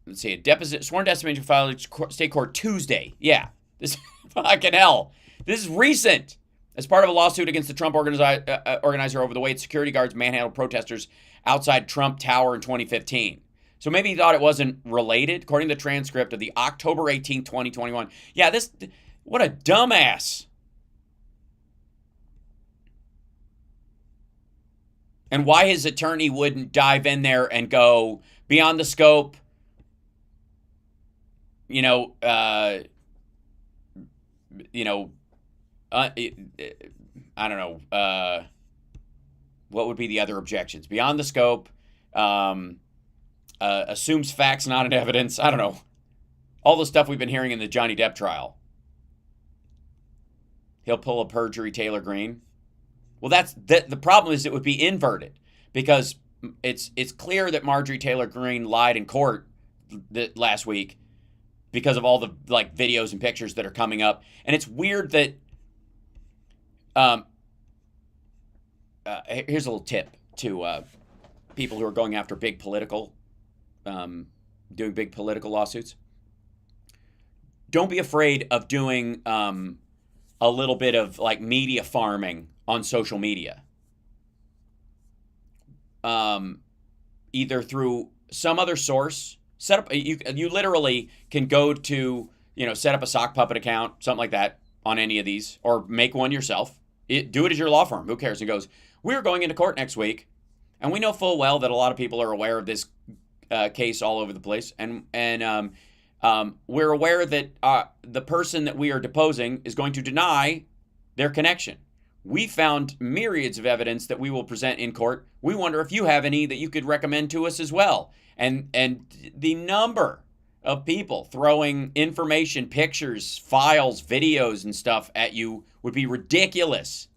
[SPEAKER 1] Let's see, sworn testimony filed in state court Tuesday. Yeah, this fucking hell. This is recent. As part of a lawsuit against the Trump organizer over the way security guards manhandled protesters outside Trump Tower in 2015. So maybe he thought it wasn't related, according to the transcript of the October 18, 2021. Yeah, what a dumbass. And why his attorney wouldn't dive in there and go beyond the scope, I don't know. What would be the other objections? Beyond the scope, assumes facts not in evidence. I don't know. All the stuff we've been hearing in the Johnny Depp trial. He'll pull a perjury Taylor Greene. Well, the problem is it would be inverted because it's clear that Marjorie Taylor Greene lied in court last week because of all the videos and pictures that are coming up. And it's weird that here's a little tip to people who are going after big political doing big political lawsuits. Don't be afraid of doing a little bit of media farming on social media. Either through some other source, set up you literally can go to, set up a sock puppet account, something like that on any of these, or make one yourself. Do it as your law firm. Who cares? And goes, we're going into court next week, and we know full well that a lot of people are aware of this case all over the place, and we're aware that the person that we are deposing is going to deny their connection. We found myriads of evidence that we will present in court. We wonder if you have any that you could recommend to us as well. And the number of people throwing information, pictures, files, videos, and stuff at you would be ridiculous.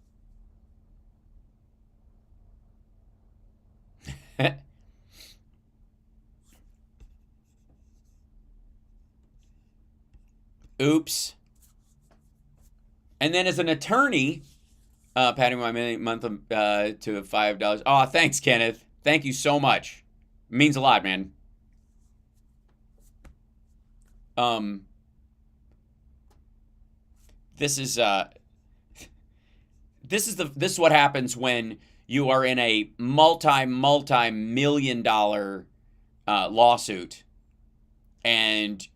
[SPEAKER 1] Oops. And then as an attorney, patting my month to $5. Oh, thanks, Kenneth. Thank you so much. It means a lot, man. This is what happens when you are in a multi-million-dollar lawsuit, and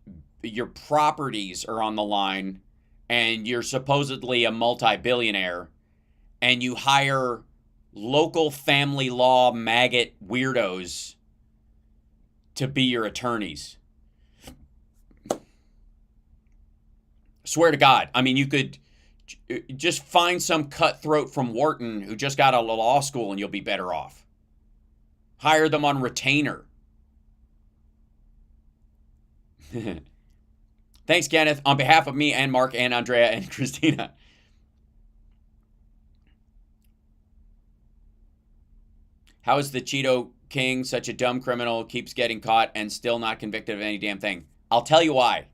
[SPEAKER 1] your properties are on the line, and you're supposedly a multi-billionaire, and you hire local family law maggot weirdos to be your attorneys. Swear to God. I mean, you could just find some cutthroat from Wharton who just got out of law school and you'll be better off. Hire them on retainer. Thanks, Kenneth. On behalf of me and Mark and Andrea and Christina. How is the Cheeto King such a dumb criminal, keeps getting caught and still not convicted of any damn thing? I'll tell you why.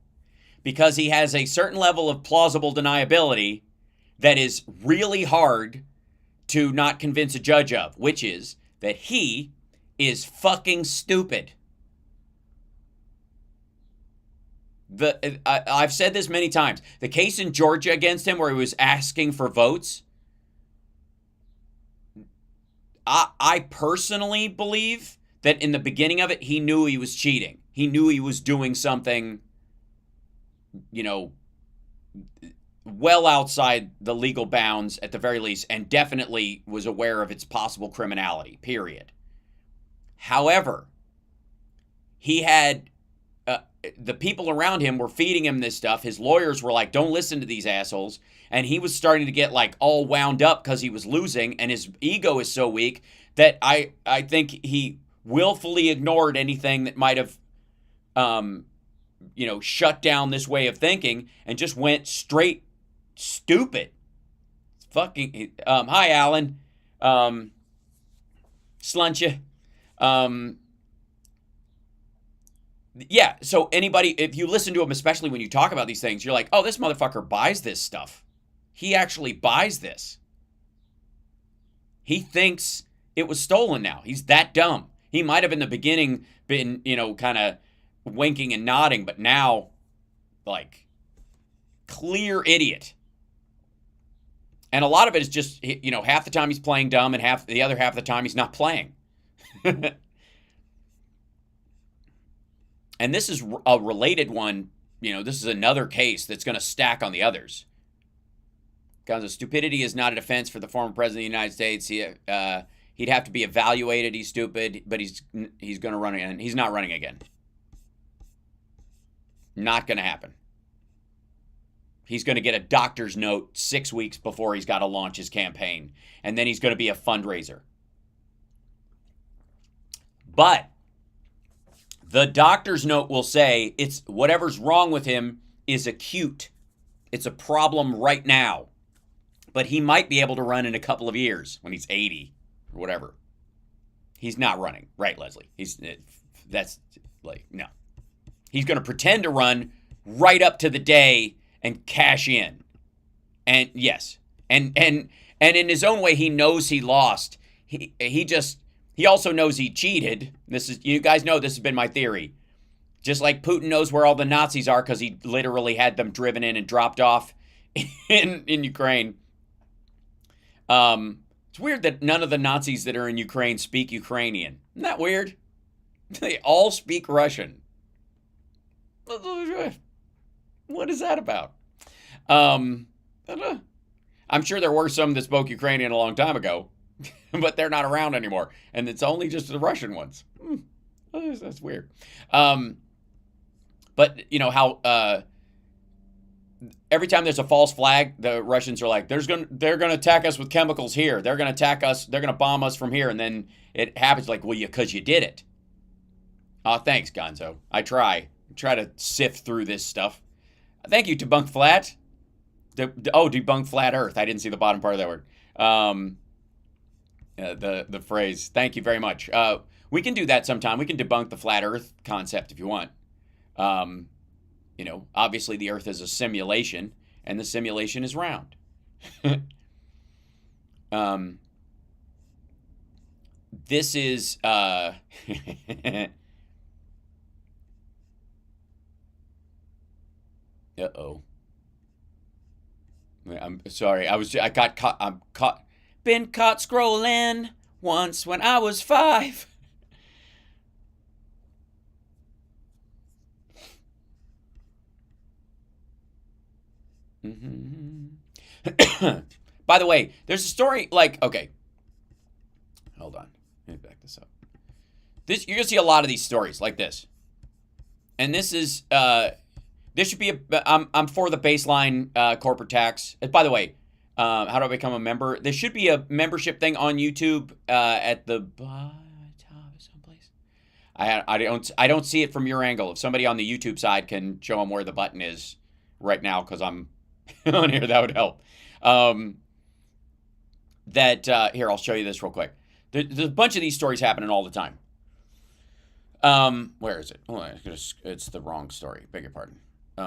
[SPEAKER 1] Because he has a certain level of plausible deniability that is really hard to not convince a judge of, which is that he is fucking stupid. I've said this many times. The case in Georgia against him where he was asking for votes, I personally believe that in the beginning of it, he knew he was cheating. He knew he was doing something, you know, well outside the legal bounds at the very least, and definitely was aware of its possible criminality, period. However, he had, the people around him were feeding him this stuff. His lawyers were like, don't listen to these assholes. And he was starting to get like all wound up because he was losing, and his ego is so weak that I think he willfully ignored anything that might have, shut down this way of thinking and just went straight stupid. Fucking, hi, Alan. Sluncha. Yeah, so anybody, if you listen to him, especially when you talk about these things, you're like, oh, this motherfucker buys this stuff. He actually buys this. He thinks it was stolen now. He's that dumb. He might have in the beginning been, kind of winking and nodding, but now, like, clear idiot. And a lot of it is just, half the time he's playing dumb and the other half of the time he's not playing. And this is a related one. This is another case that's going to stack on the others. Because stupidity is not a defense for the former president of the United States. He'd have to be evaluated. He's stupid, but he's going to run again. He's not running again. Not going to happen. He's going to get a doctor's note 6 weeks before he's got to launch his campaign. And then he's going to be a fundraiser. But the doctor's note will say it's whatever's wrong with him is acute. It's a problem right now. But he might be able to run in a couple of years when he's 80 or whatever. He's not running, right, Leslie? No. He's going to pretend to run right up to the day and cash in. And yes. And in his own way, he knows he lost. He also knows he cheated. You guys know this has been my theory. Just like Putin knows where all the Nazis are because he literally had them driven in and dropped off in Ukraine. It's weird that none of the Nazis that are in Ukraine speak Ukrainian. Isn't that weird? They all speak Russian. What is that about? I don't know. I'm sure there were some that spoke Ukrainian a long time ago, but they're not around anymore. And it's only just the Russian ones. That's weird. But you know how every time there's a false flag, the Russians are like, they're gonna attack us with chemicals here. They're gonna attack us. They're gonna bomb us from here, and then it happens like, well, because you did it. Oh, thanks, Gonzo. I try to sift through this stuff. Thank you, Debunk Flat. Debunk Flat Earth. I didn't see the bottom part of that word. The phrase. Thank you very much. We can do that sometime. We can debunk the flat Earth concept if you want. You know, obviously the Earth is a simulation, and the simulation is round. This is uh-oh. I'm sorry. I got caught. I'm caught. Been caught scrolling once when I was 5. By the way, there's a story like, okay. Hold on. Let me back this up. You're going to see a lot of these stories like this. And this is this should be I'm for the baseline corporate tax. By the way, how do I become a member? There should be a membership thing on YouTube at the bottom someplace. I don't see it from your angle. If somebody on the YouTube side can show them where the button is right now, because I'm on here, that would help. Here, I'll show you this real quick. There's a bunch of these stories happening all the time. Where is it? Oh, it's the wrong story. Beg your pardon. It's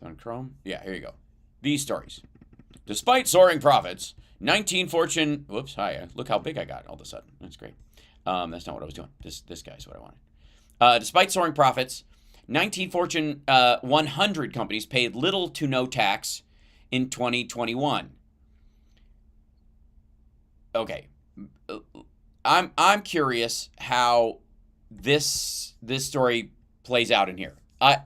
[SPEAKER 1] on Chrome. Yeah, here you go. These stories. Despite soaring profits, 19 Fortune. Whoops. Hi. Look how big I got all of a sudden. That's great. That's not what I was doing. This guy's what I wanted. Despite soaring profits, 19 Fortune 100 companies paid little to no tax in 2021. Okay. I'm curious how this story plays out in here.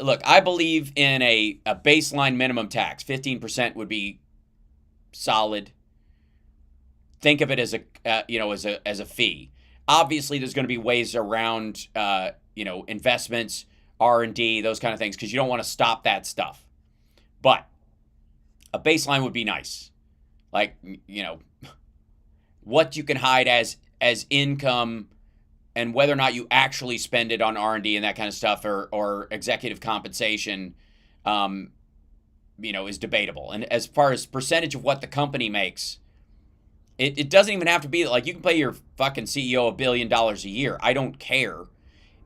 [SPEAKER 1] Look, I believe in a baseline minimum tax. 15% would be solid. Think of it as a fee. Obviously, there's going to be ways around investments, R&D, those kind of things, because you don't want to stop that stuff. But a baseline would be nice. Like, what you can hide as income, and whether or not you actually spend it on R&D and that kind of stuff, or executive compensation, is debatable. And as far as percentage of what the company makes, it doesn't even have to be like you can pay your fucking CEO $1 billion a year. I don't care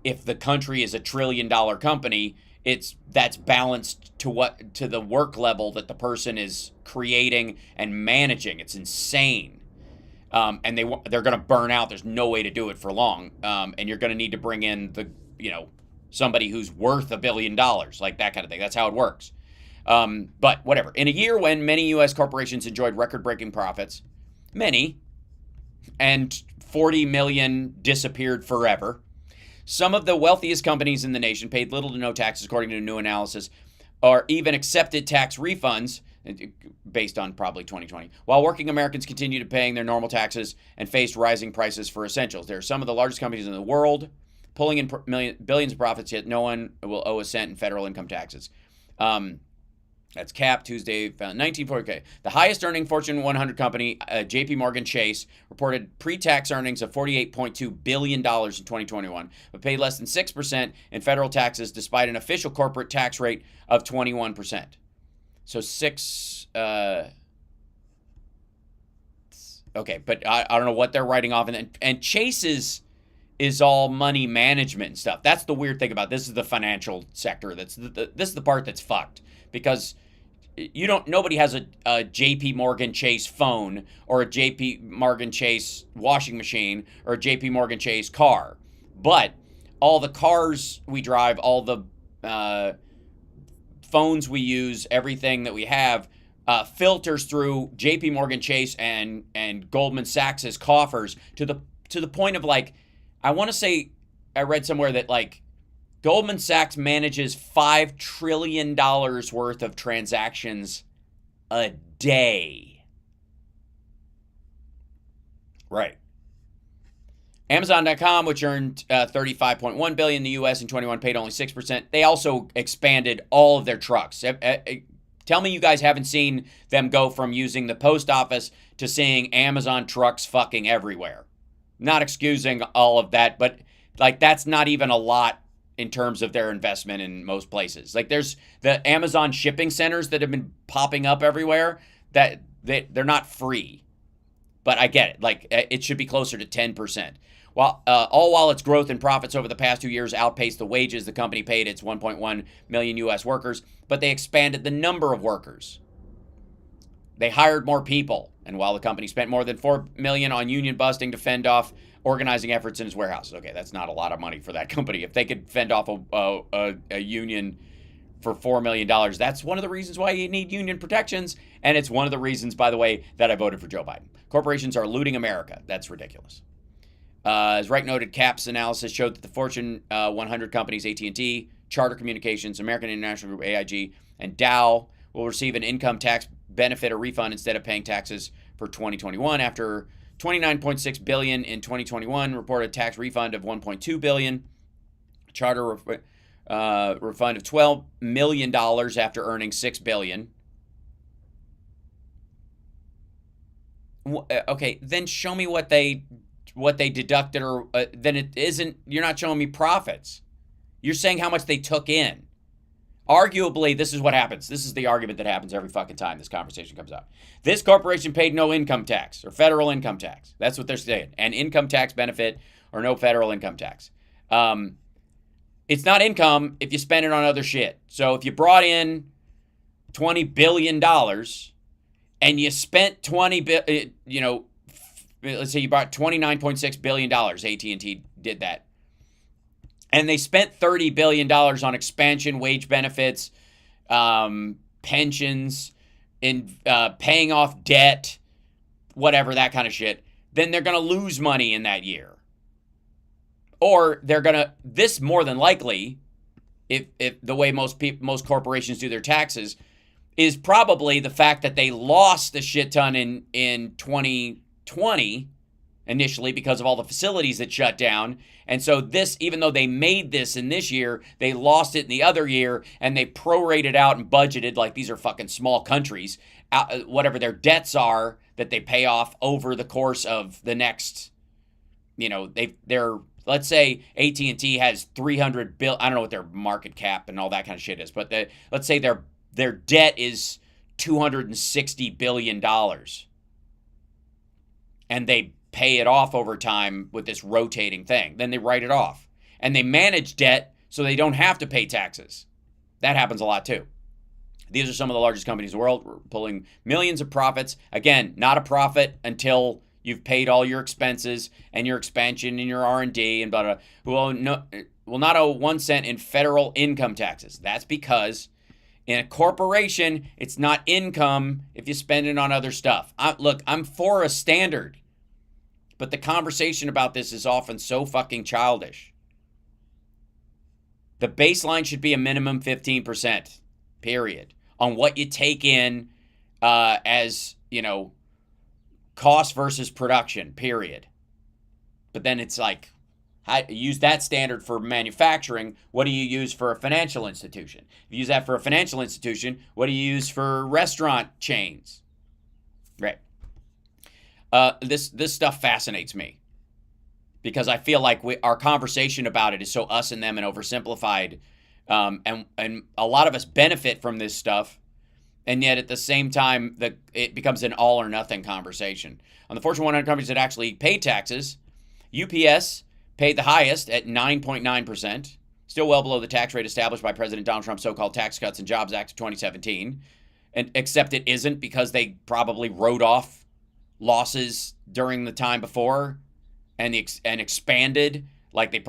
[SPEAKER 1] if the country is $1 trillion company. That's balanced to the work level that the person is creating and managing. It's insane. And they're going to burn out. There's no way to do it for long. And you're going to need to bring in somebody who's worth $1 billion, like that kind of thing. That's how it works. But whatever. In a year when many U.S. corporations enjoyed record-breaking profits, and 40 million disappeared forever, some of the wealthiest companies in the nation paid little to no taxes, according to a new analysis, or even accepted tax refunds based on probably 2020, while working Americans continue to paying their normal taxes and faced rising prices for essentials. There are some of the largest companies in the world pulling in billions of profits, yet no one will owe a cent in federal income taxes. That's Cap Tuesday, 1940K. The highest earning Fortune 100 company, JP Chase, reported pre-tax earnings of $48.2 billion in 2021, but paid less than 6% in federal taxes despite an official corporate tax rate of 21%. So okay, but I don't know what they're writing off. And Chase is all money management and stuff. That's the weird thing about this. Is the financial sector. This is the part that's fucked, because nobody has a JP Morgan Chase phone, or a JP Morgan Chase washing machine, or a JP Morgan Chase car. But all the cars we drive, all the phones we use, everything that we have filters through JP Morgan Chase and Goldman Sachs's coffers to the point of, like, I want to say, I read somewhere that, like, Goldman Sachs manages $5 trillion worth of transactions a day. Right. Amazon.com, which earned $35.1 billion in the U.S. in 21, paid only 6%. They also expanded all of their trucks. Tell me you guys haven't seen them go from using the post office to seeing Amazon trucks fucking everywhere. Not excusing all of that, but like that's not even a lot in terms of their investment in most places. Like there's the Amazon shipping centers that have been popping up everywhere that they're not free. But I get it. Like it should be closer to 10%. While its growth and profits over the past 2 years outpaced the wages the company paid its 1.1 million U.S. workers, but they expanded the number of workers. They hired more people, and while the company spent more than $4 million on union busting to fend off organizing efforts in its warehouses. Okay, that's not a lot of money for that company. If they could fend off a union for $4 million, that's one of the reasons why you need union protections, and it's one of the reasons, by the way, that I voted for Joe Biden. Corporations are looting America. That's ridiculous. As Wright noted, CAP's analysis showed that the Fortune 100 companies, AT&T, Charter Communications, American International Group, AIG, and Dow, will receive an income tax benefit or refund instead of paying taxes for 2021. After $29.6 billion in 2021, reported a tax refund of $1.2 billion. Charter refund of $12 million after earning $6 billion. Okay, then show me what they deducted, or then it isn't. You're not showing me profits. You're saying how much they took in. Arguably, this is what happens. This is the argument that happens every fucking time this conversation comes up. This corporation paid no income tax or federal income tax. That's what they're saying. An income tax benefit or no federal income tax. It's not income if you spend it on other shit. So if you brought in $20 billion and you spent let's say you brought $29.6 billion, AT&T did that. And they spent $30 billion on expansion, wage benefits, pensions, in paying off debt, whatever, that kind of shit. Then they're going to lose money in that year. Or they're going to, this more than likely, if the way most corporations do their taxes, is probably the fact that they lost a shit ton in 2020 initially because of all the facilities that shut down. And so this, even though they made this in this year, they lost it in the other year, and they prorated out and budgeted, like these are fucking small countries, whatever their debts are that they pay off over the course of the next, they're, let's say AT&T has 300 billion, I don't know what their market cap and all that kind of shit is, but let's say their debt is $260 billion. And they pay it off over time with this rotating thing. Then they write it off. And they manage debt so they don't have to pay taxes. That happens a lot too. These are some of the largest companies in the world, pulling millions of profits. Again, not a profit until you've paid all your expenses and your expansion and your R&D and blah, blah, will not owe 1 cent in federal income taxes. That's because in a corporation, it's not income if you spend it on other stuff. Look, I'm for a standard, but the conversation about this is often so fucking childish. The baseline should be a minimum 15%, period, on what you take in as, cost versus production, period. But then it's like, use that standard for manufacturing. What do you use for a financial institution? If you use that for a financial institution, what do you use for restaurant chains? Right. This stuff fascinates me because I feel like our conversation about it is so us and them and oversimplified, and a lot of us benefit from this stuff, and yet at the same time it becomes an all or nothing conversation. On the Fortune 100 companies that actually pay taxes, UPS paid the highest at 9.9%, still well below the tax rate established by President Donald Trump's so-called Tax Cuts and Jobs Act of 2017, and except it isn't because they probably wrote off losses during the time before and expanded like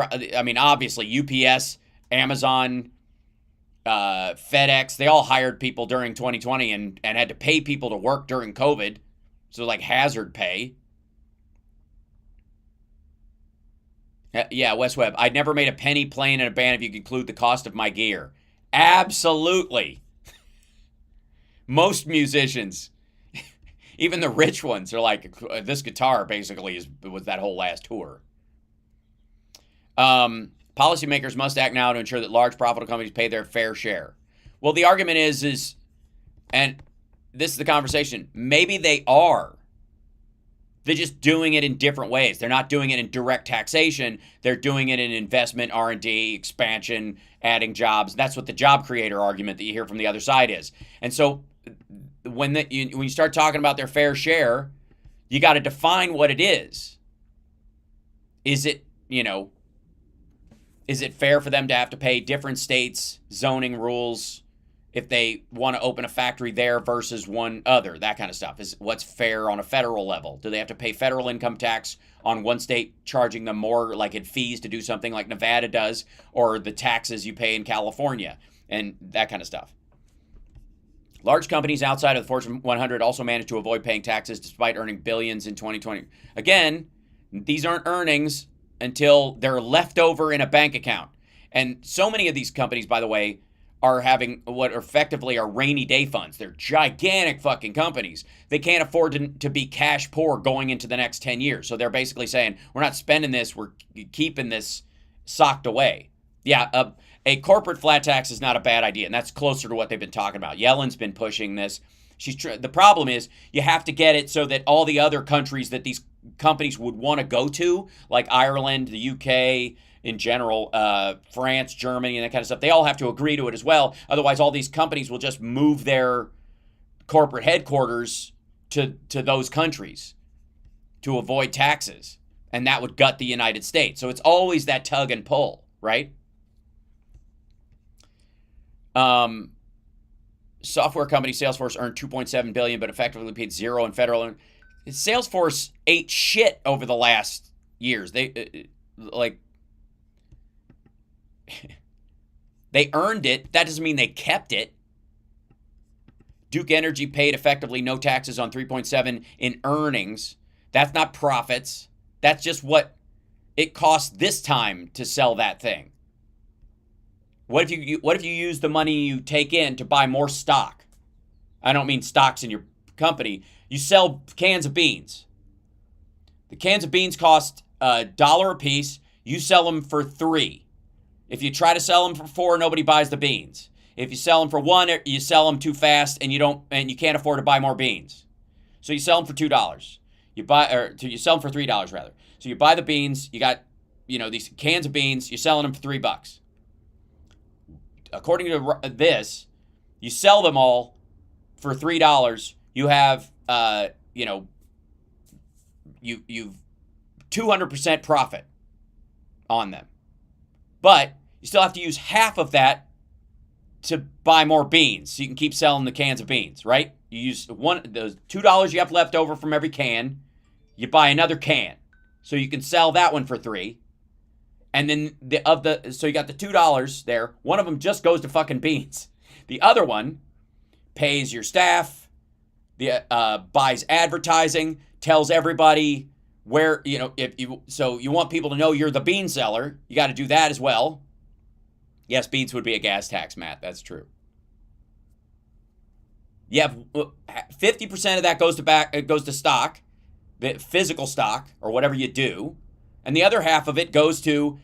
[SPEAKER 1] obviously UPS, Amazon, FedEx, they all hired people during 2020 and had to pay people to work during COVID, so like hazard pay. Yeah, West Webb, I'd never made a penny playing in a band if you include the cost of my gear. Absolutely. Most musicians, even the rich ones, are like, this guitar basically was that whole last tour. Policymakers must act now to ensure that large profitable companies pay their fair share. Well, the argument is, and this is the conversation, maybe they are. They're just doing it in different ways. They're not doing it in direct taxation. They're doing it in investment, R&D, expansion, adding jobs. That's what the job creator argument that you hear from the other side is. And so when you start talking about their fair share, you got to define what it is. Is it, is it fair for them to have to pay different states' zoning rules if they want to open a factory there versus one other? That kind of stuff. Is what's fair on a federal level? Do they have to pay federal income tax on one state charging them more like in fees to do something like Nevada does, or the taxes you pay in California, and that kind of stuff? Large companies outside of the Fortune 100 also managed to avoid paying taxes despite earning billions in 2020. Again, these aren't earnings until they're left over in a bank account. And so many of these companies, by the way, are having what effectively are rainy day funds. They're gigantic fucking companies. They can't afford to be cash poor going into the next 10 years. So they're basically saying, we're not spending this, we're keeping this socked away. Yeah, a corporate flat tax is not a bad idea, and that's closer to what they've been talking about. Yellen's been pushing this. The problem is you have to get it so that all the other countries that these companies would want to go to, like Ireland, the UK, in general, France, Germany, and that kind of stuff, they all have to agree to it as well. Otherwise, all these companies will just move their corporate headquarters to those countries to avoid taxes, and that would gut the United States. So it's always that tug and pull, right? Software company Salesforce earned $2.7 billion, but effectively paid zero in federal. Salesforce ate shit over the last years. They they earned it. That doesn't mean they kept it. Duke Energy paid effectively no taxes on 3.7 in earnings. That's not profits. That's just what it cost this time to sell that thing. What if you use the money you take in to buy more stock? I don't mean stocks in your company. You sell cans of beans. The cans of beans cost $1 a piece. You sell them for $3. If you try to sell them for $4, nobody buys the beans. If you sell them for $1, you sell them too fast, and you can't afford to buy more beans. So you sell them for $2. You sell them for $3 rather. So you buy the beans. You got these cans of beans. You're selling them for $3. According to this, you sell them all for $3. You have you've 200% profit on them. But you still have to use half of that to buy more beans, so you can keep selling the cans of beans, right? You use those $2 you have left over from every can, you buy another can, so you can sell that one for $3. And then so you got the $2 there. One of them just goes to fucking beans. The other one pays your staff, buys advertising, tells everybody where, so you want people to know you're the bean seller, you got to do that as well. Yes, beans would be a gas tax, Matt. That's true. You have 50% of that goes to stock, the physical stock or whatever you do. And the other half of it goes to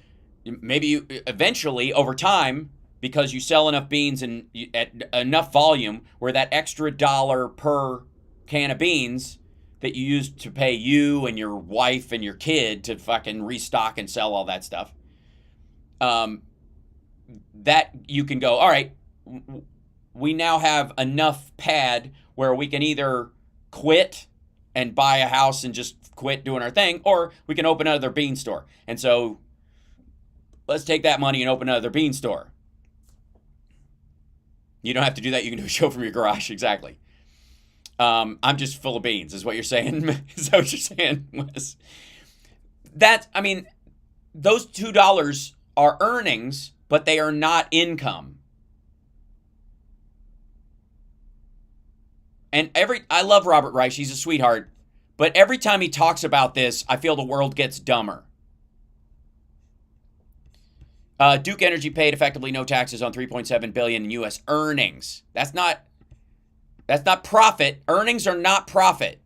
[SPEAKER 1] maybe eventually over time, because you sell enough beans and at enough volume where that extra $1 per can of beans that you use to pay you and your wife and your kid to fucking restock and sell all that stuff, that you can go, all right, we now have enough pad where we can either quit and buy a house and just quit doing our thing, or we can open another bean store. And so let's take that money and open another bean store. You don't have to do that. You can do a show from your garage. Exactly. I'm just full of beans, is what you're saying. Is that what you're saying, Wes? Those $2 are earnings, but they are not income. And I love Robert Reich. He's a sweetheart. But every time he talks about this, I feel the world gets dumber. Duke Energy paid effectively no taxes on $3.7 billion in U.S. earnings. That's not profit. Earnings are not profit.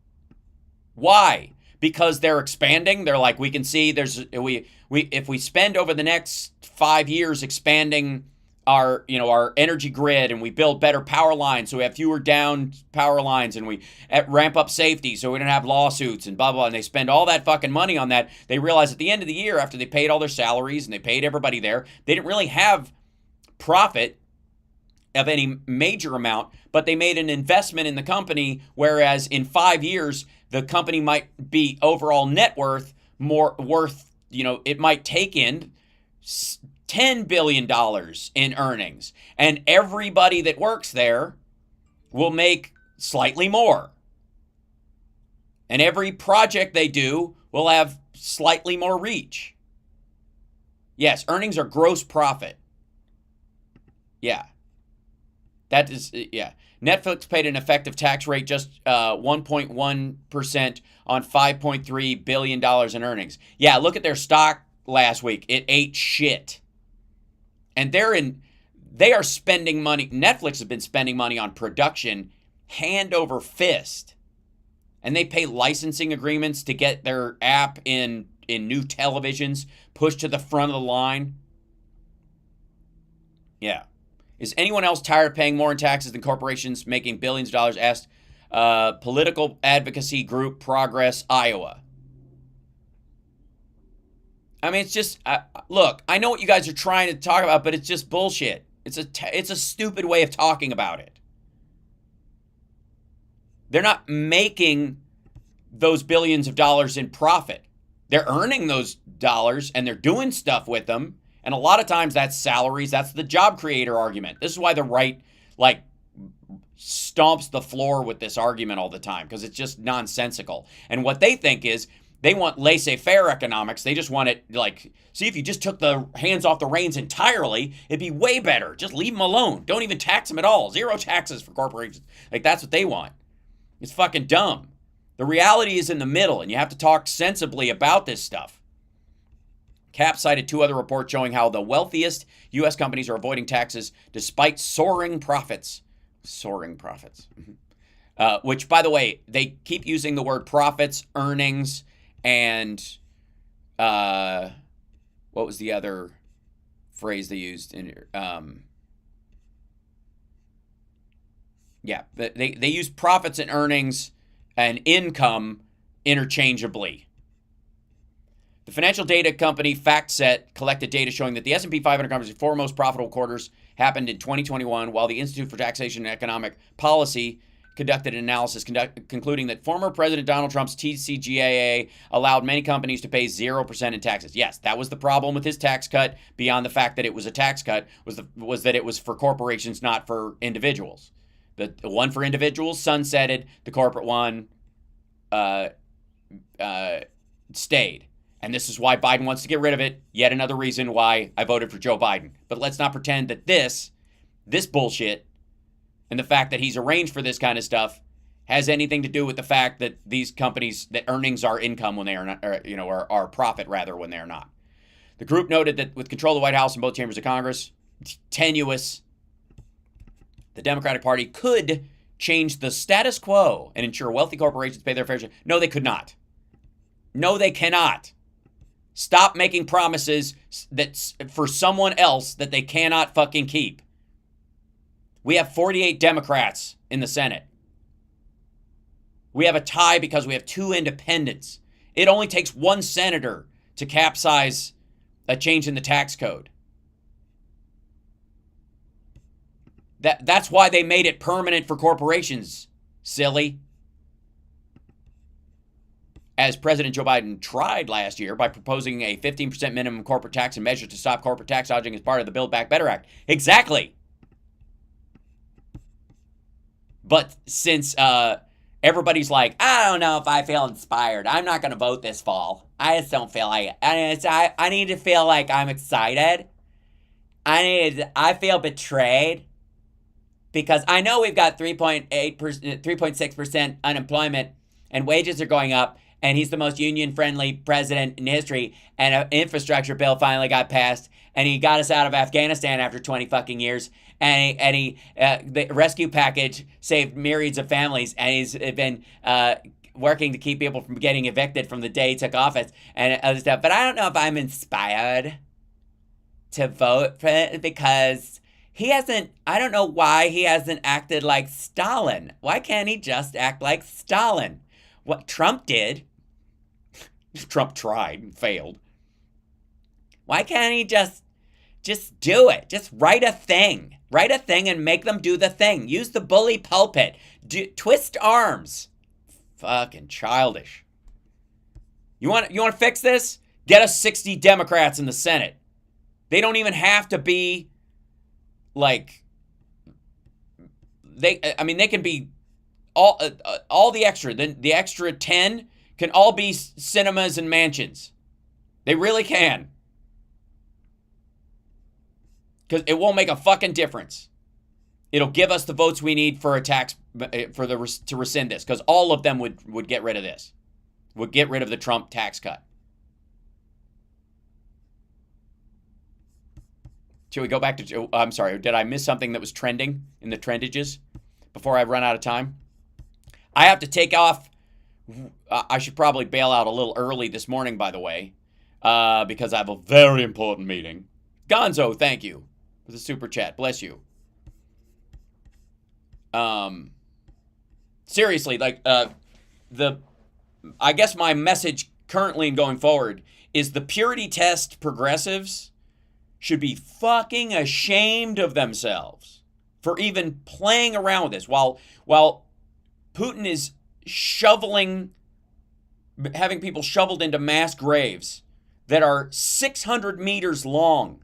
[SPEAKER 1] Why? because they're expanding. They're like, we can see if we spend over the next 5 years expanding our energy grid, and we build better power lines so we have fewer down power lines, and we ramp up safety so we don't have lawsuits and blah blah, and they spend all that fucking money on that. They realize at the end of the year, after they paid all their salaries and they paid everybody there, they didn't really have profit of any major amount, but they made an investment in the company, whereas in 5 years the company might be overall net worth it might take in $10 billion in earnings, and everybody that works there will make slightly more. And every project they do will have slightly more reach. Yes, earnings are gross profit. Yeah. That is, yeah. Netflix paid an effective tax rate just 1.1% on $5.3 billion in earnings. Yeah, look at their stock last week. It ate shit. And they are spending money. Netflix has been spending money on production hand over fist. And they pay licensing agreements to get their app in new televisions pushed to the front of the line. Yeah. Is anyone else tired of paying more in taxes than corporations making billions of dollars? Asked political advocacy group Progress Iowa. I mean, it's just, look, I know what you guys are trying to talk about, but it's just bullshit. It's a stupid way of talking about it. They're not making those billions of dollars in profit. They're earning those dollars, and they're doing stuff with them. And a lot of times that's salaries. That's the job creator argument. This is why the right, stomps the floor with this argument all the time, because it's just nonsensical. And what they think is, they want laissez-faire economics. They just want it see, if you just took the hands off the reins entirely, it'd be way better. Just leave them alone. Don't even tax them at all. Zero taxes for corporations. That's what they want. It's fucking dumb. The reality is in the middle, and you have to talk sensibly about this stuff. Cap cited 2 other reports showing how the wealthiest U.S. companies are avoiding taxes despite soaring profits. Soaring profits. Which, by the way, they keep using the word profits, earnings, and what was the other phrase they used in here? They use profits and earnings and income interchangeably. The financial data company FactSet collected data showing that the S&P 500 company's 4 most profitable quarters happened in 2021, while the Institute for Taxation and Economic Policy conducted an analysis concluding that former President Donald Trump's TCJA allowed many companies to pay 0% in taxes. Yes, that was the problem with his tax cut, beyond the fact that it was a tax cut, was that it was for corporations, not for individuals. The one for individuals sunsetted, the corporate one stayed. And this is why Biden wants to get rid of it. Yet another reason why I voted for Joe Biden. But let's not pretend that this bullshit and the fact that he's arranged for this kind of stuff has anything to do with the fact that these companies, that earnings are income when they are not, or profit rather when they are not. The group noted that with control of the White House and both chambers of Congress, tenuous, the Democratic Party could change the status quo and ensure wealthy corporations pay their fair share. No, they could not. No, they cannot. Stop making promises that's for someone else that they cannot fucking keep. We have 48 Democrats in the Senate. We have a tie because we have 2 independents. It only takes 1 senator to capsize a change in the tax code. That's why they made it permanent for corporations, silly. As President Joe Biden tried last year by proposing a 15% minimum corporate tax and measures to stop corporate tax dodging as part of the Build Back Better Act. Exactly. But since everybody's like, I don't know if I feel inspired, I'm not going to vote this fall. I just don't feel like it. I need to feel like I'm excited. I feel betrayed. Because I know we've got 3.6% unemployment and wages are going up, and he's the most union-friendly president in history, and an infrastructure bill finally got passed, and he got us out of Afghanistan after 20 fucking years, and the rescue package saved myriads of families, and he's been working to keep people from getting evicted from the day he took office and other stuff. But I don't know if I'm inspired to vote for it because he hasn't, I don't know why he hasn't acted like Stalin. Why can't he just act like Stalin? What Trump did, Trump tried and failed. Why can't he just do it? Just write a thing. Write a thing and make them do the thing. Use the bully pulpit. Twist arms. Fucking childish. You want to fix this? Get us 60 Democrats in the Senate. They don't even have to be like they can be all the extra. Then the extra 10 can all be cinemas and mansions. They really can. Because it won't make a fucking difference. It'll give us the votes we need for a tax to rescind this. Because all of them would get rid of this. Would get rid of the Trump tax cut. Should we go back to... I'm sorry. Did I miss something that was trending in the trendages before I run out of time? I have to take off. I should probably bail out a little early this morning, by the way. Because I have a very important meeting. Gonzo, thank you. With a super chat. Bless you. Seriously, like, I guess my message currently and going forward is the purity test progressives should be fucking ashamed of themselves for even playing around with this. While Putin is having people shoveled into mass graves that are 600 meters long,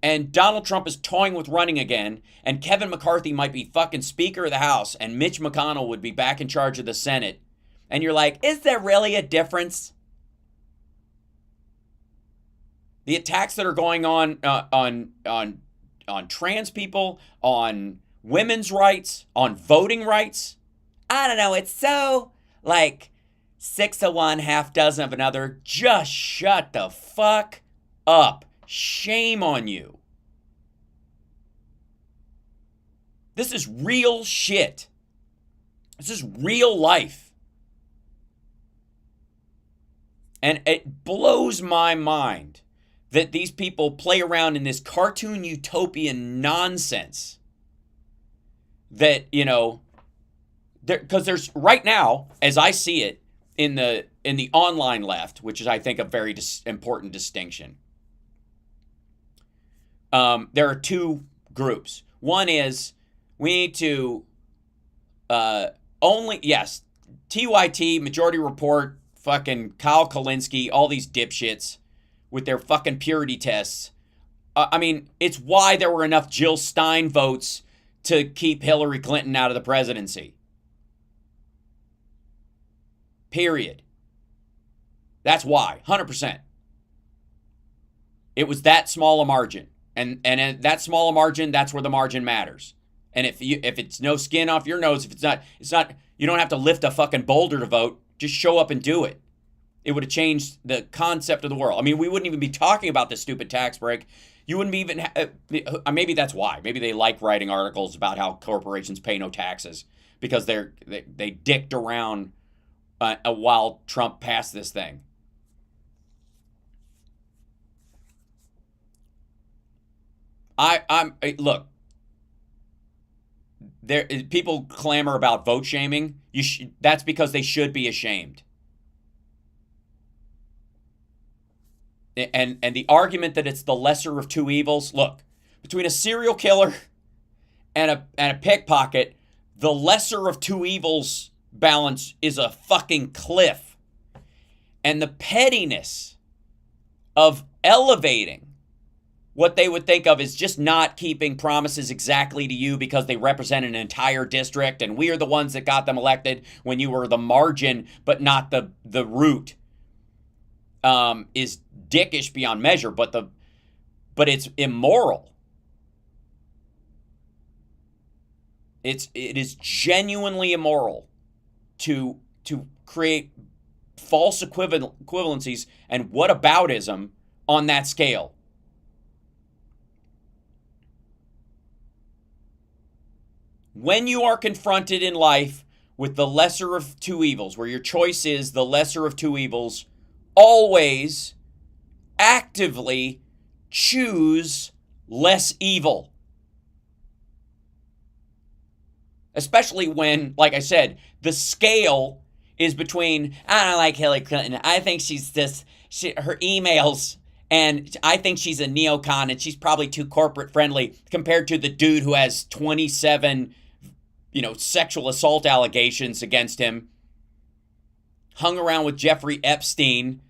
[SPEAKER 1] and Donald Trump is toying with running again, and Kevin McCarthy might be fucking Speaker of the House, and Mitch McConnell would be back in charge of the Senate, and you're like, is there really a difference? The attacks that are going on trans people, on women's rights, on voting rights, I don't know, it's so, like, 6 of one, half dozen of another. Just shut the fuck up. Shame on you. This is real shit. This is real life. And it blows my mind that these people play around in this cartoon utopian nonsense. That, you know, because there's right now, as I see it, in the online left, which is, I think, a very important distinction. There are two groups. One is we need to TYT, Majority Report, fucking Kyle Kalinske, all these dipshits with their fucking purity tests. I mean, it's why there were enough Jill Stein votes to keep Hillary Clinton out of the presidency. Period. That's why, 100%. It was that small a margin. And at that small a margin, that's where the margin matters. And if it's no skin off your nose, if it's not, you don't have to lift a fucking boulder to vote. Just show up and do it. It would have changed the concept of the world. I mean, we wouldn't even be talking about this stupid tax break. You wouldn't be even, maybe that's why. Maybe they like writing articles about how corporations pay no taxes because they dicked around while Trump passed this thing. Look, people clamor about vote shaming. That's because they should be ashamed. And the argument that it's the lesser of two evils, look, between a serial killer and a pickpocket, the lesser of two evils balance is a fucking cliff. And the pettiness of elevating what they would think of as just not keeping promises exactly to you because they represent an entire district and we are the ones that got them elected when you were the margin but not the root, is dickish beyond measure, but it's immoral. It is genuinely immoral to create false equivalencies and whataboutism on that scale. When you are confronted in life with the lesser of two evils, where your choice is the lesser of two evils, always actively choose less evil. Especially when, like I said, the scale is between, I don't like Hillary Clinton, I think she's this, her emails, and I think she's a neocon and she's probably too corporate friendly, compared to the dude who has 27, sexual assault allegations against him, hung around with Jeffrey Epstein,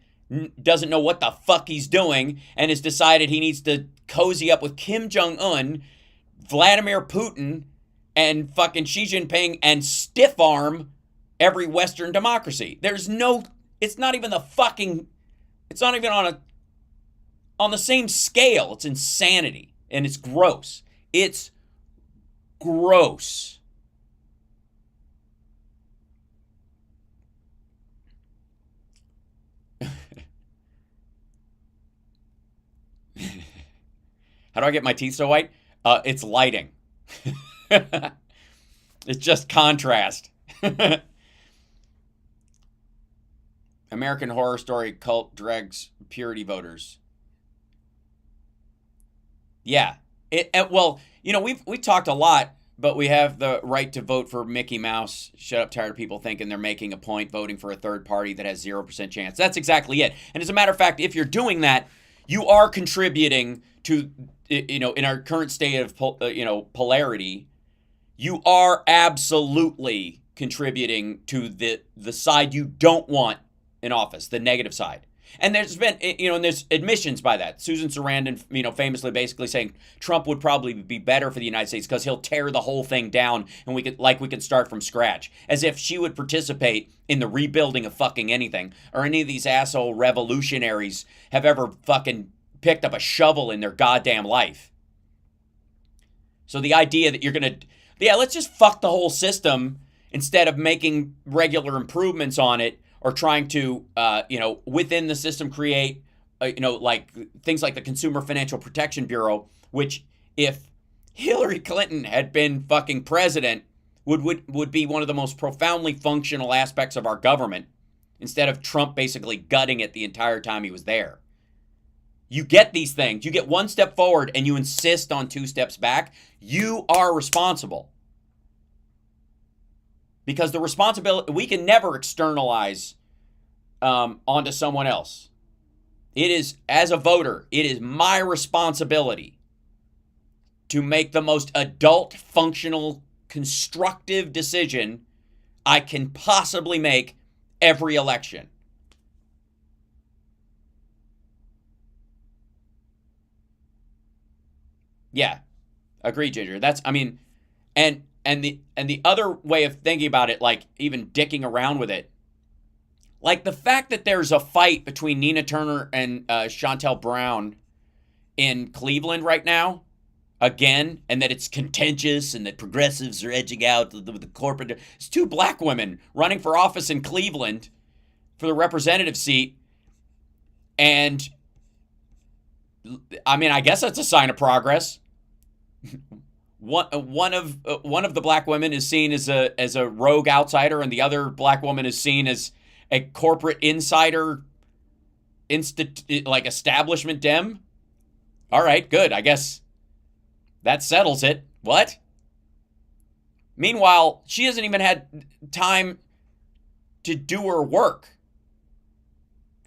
[SPEAKER 1] doesn't know what the fuck he's doing, and has decided he needs to cozy up with Kim Jong-un, Vladimir Putin, and fucking Xi Jinping, and stiff arm every Western democracy. It's not even on the same scale. It's insanity, and it's gross. It's gross. How do I get my teeth so white? It's lighting. It's just contrast. American Horror Story cult drags purity voters. Yeah. We've talked a lot, but we have the right to vote for Mickey Mouse. Shut up, tired of people thinking they're making a point voting for a third party that has 0% chance. That's exactly it. And as a matter of fact, if you're doing that, you are contributing to, in our current state of, polarity, you are absolutely contributing to the side you don't want in office, the negative side. And there's been, and there's admissions by that. Susan Sarandon, famously basically saying Trump would probably be better for the United States because he'll tear the whole thing down and we could start from scratch. As if she would participate in the rebuilding of fucking anything, or any of these asshole revolutionaries have ever fucking picked up a shovel in their goddamn life. So the idea that you're going to, let's just fuck the whole system instead of making regular improvements on it, or trying to, within the system create, like things like the Consumer Financial Protection Bureau, which if Hillary Clinton had been fucking president, would be one of the most profoundly functional aspects of our government, instead of Trump basically gutting it the entire time he was there. You get these things. You get one step forward and you insist on 2 steps back. You are responsible. Because the responsibility, we can never externalize onto someone else. It is, as a voter, it is my responsibility to make the most adult, functional, constructive decision I can possibly make every election. Yeah, agree, Ginger. And the other way of thinking about it, like even dicking around with it, like the fact that there's a fight between Nina Turner and Chantel Brown in Cleveland right now, again, and that it's contentious and that progressives are edging out the corporate. It's 2 black women running for office in Cleveland for the representative seat. And I guess that's a sign of progress. One of the black women is seen as a rogue outsider, and the other black woman is seen as a corporate insider, like establishment dem. All right, good. I guess that settles it. What? Meanwhile, she hasn't even had time to do her work.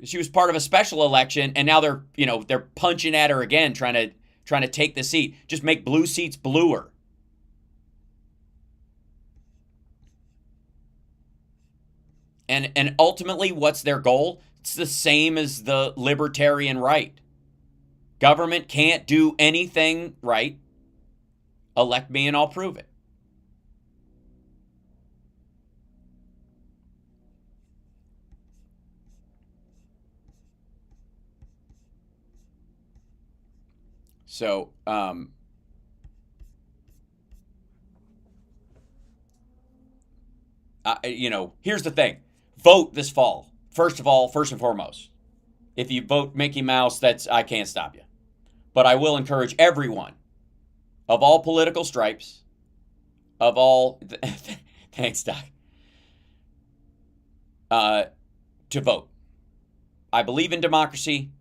[SPEAKER 1] She was part of a special election, and now they're punching at her again, trying to take the seat. Just make blue seats bluer. And ultimately, what's their goal? It's the same as the libertarian right. Government can't do anything right. Elect me and I'll prove it. So, here's the thing. Vote this fall. First and foremost. If you vote Mickey Mouse, I can't stop you. But I will encourage everyone of all political stripes, of all, thanks, Doc, to vote. I believe in democracy.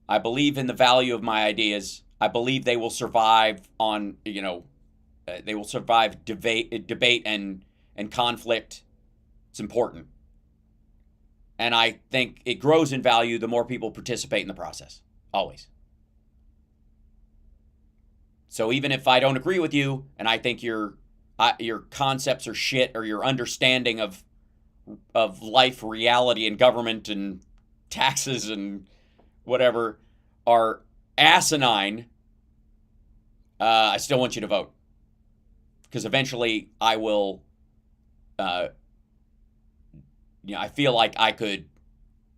[SPEAKER 1] I believe in the value of my ideas. I believe they will survive on, they will survive debate and conflict. It's important. And I think it grows in value the more people participate in the process. Always. So even if I don't agree with you and I think your concepts are shit, or your understanding of life, reality, and government and taxes and whatever are asinine, I still want you to vote. Because eventually I will, I feel like I could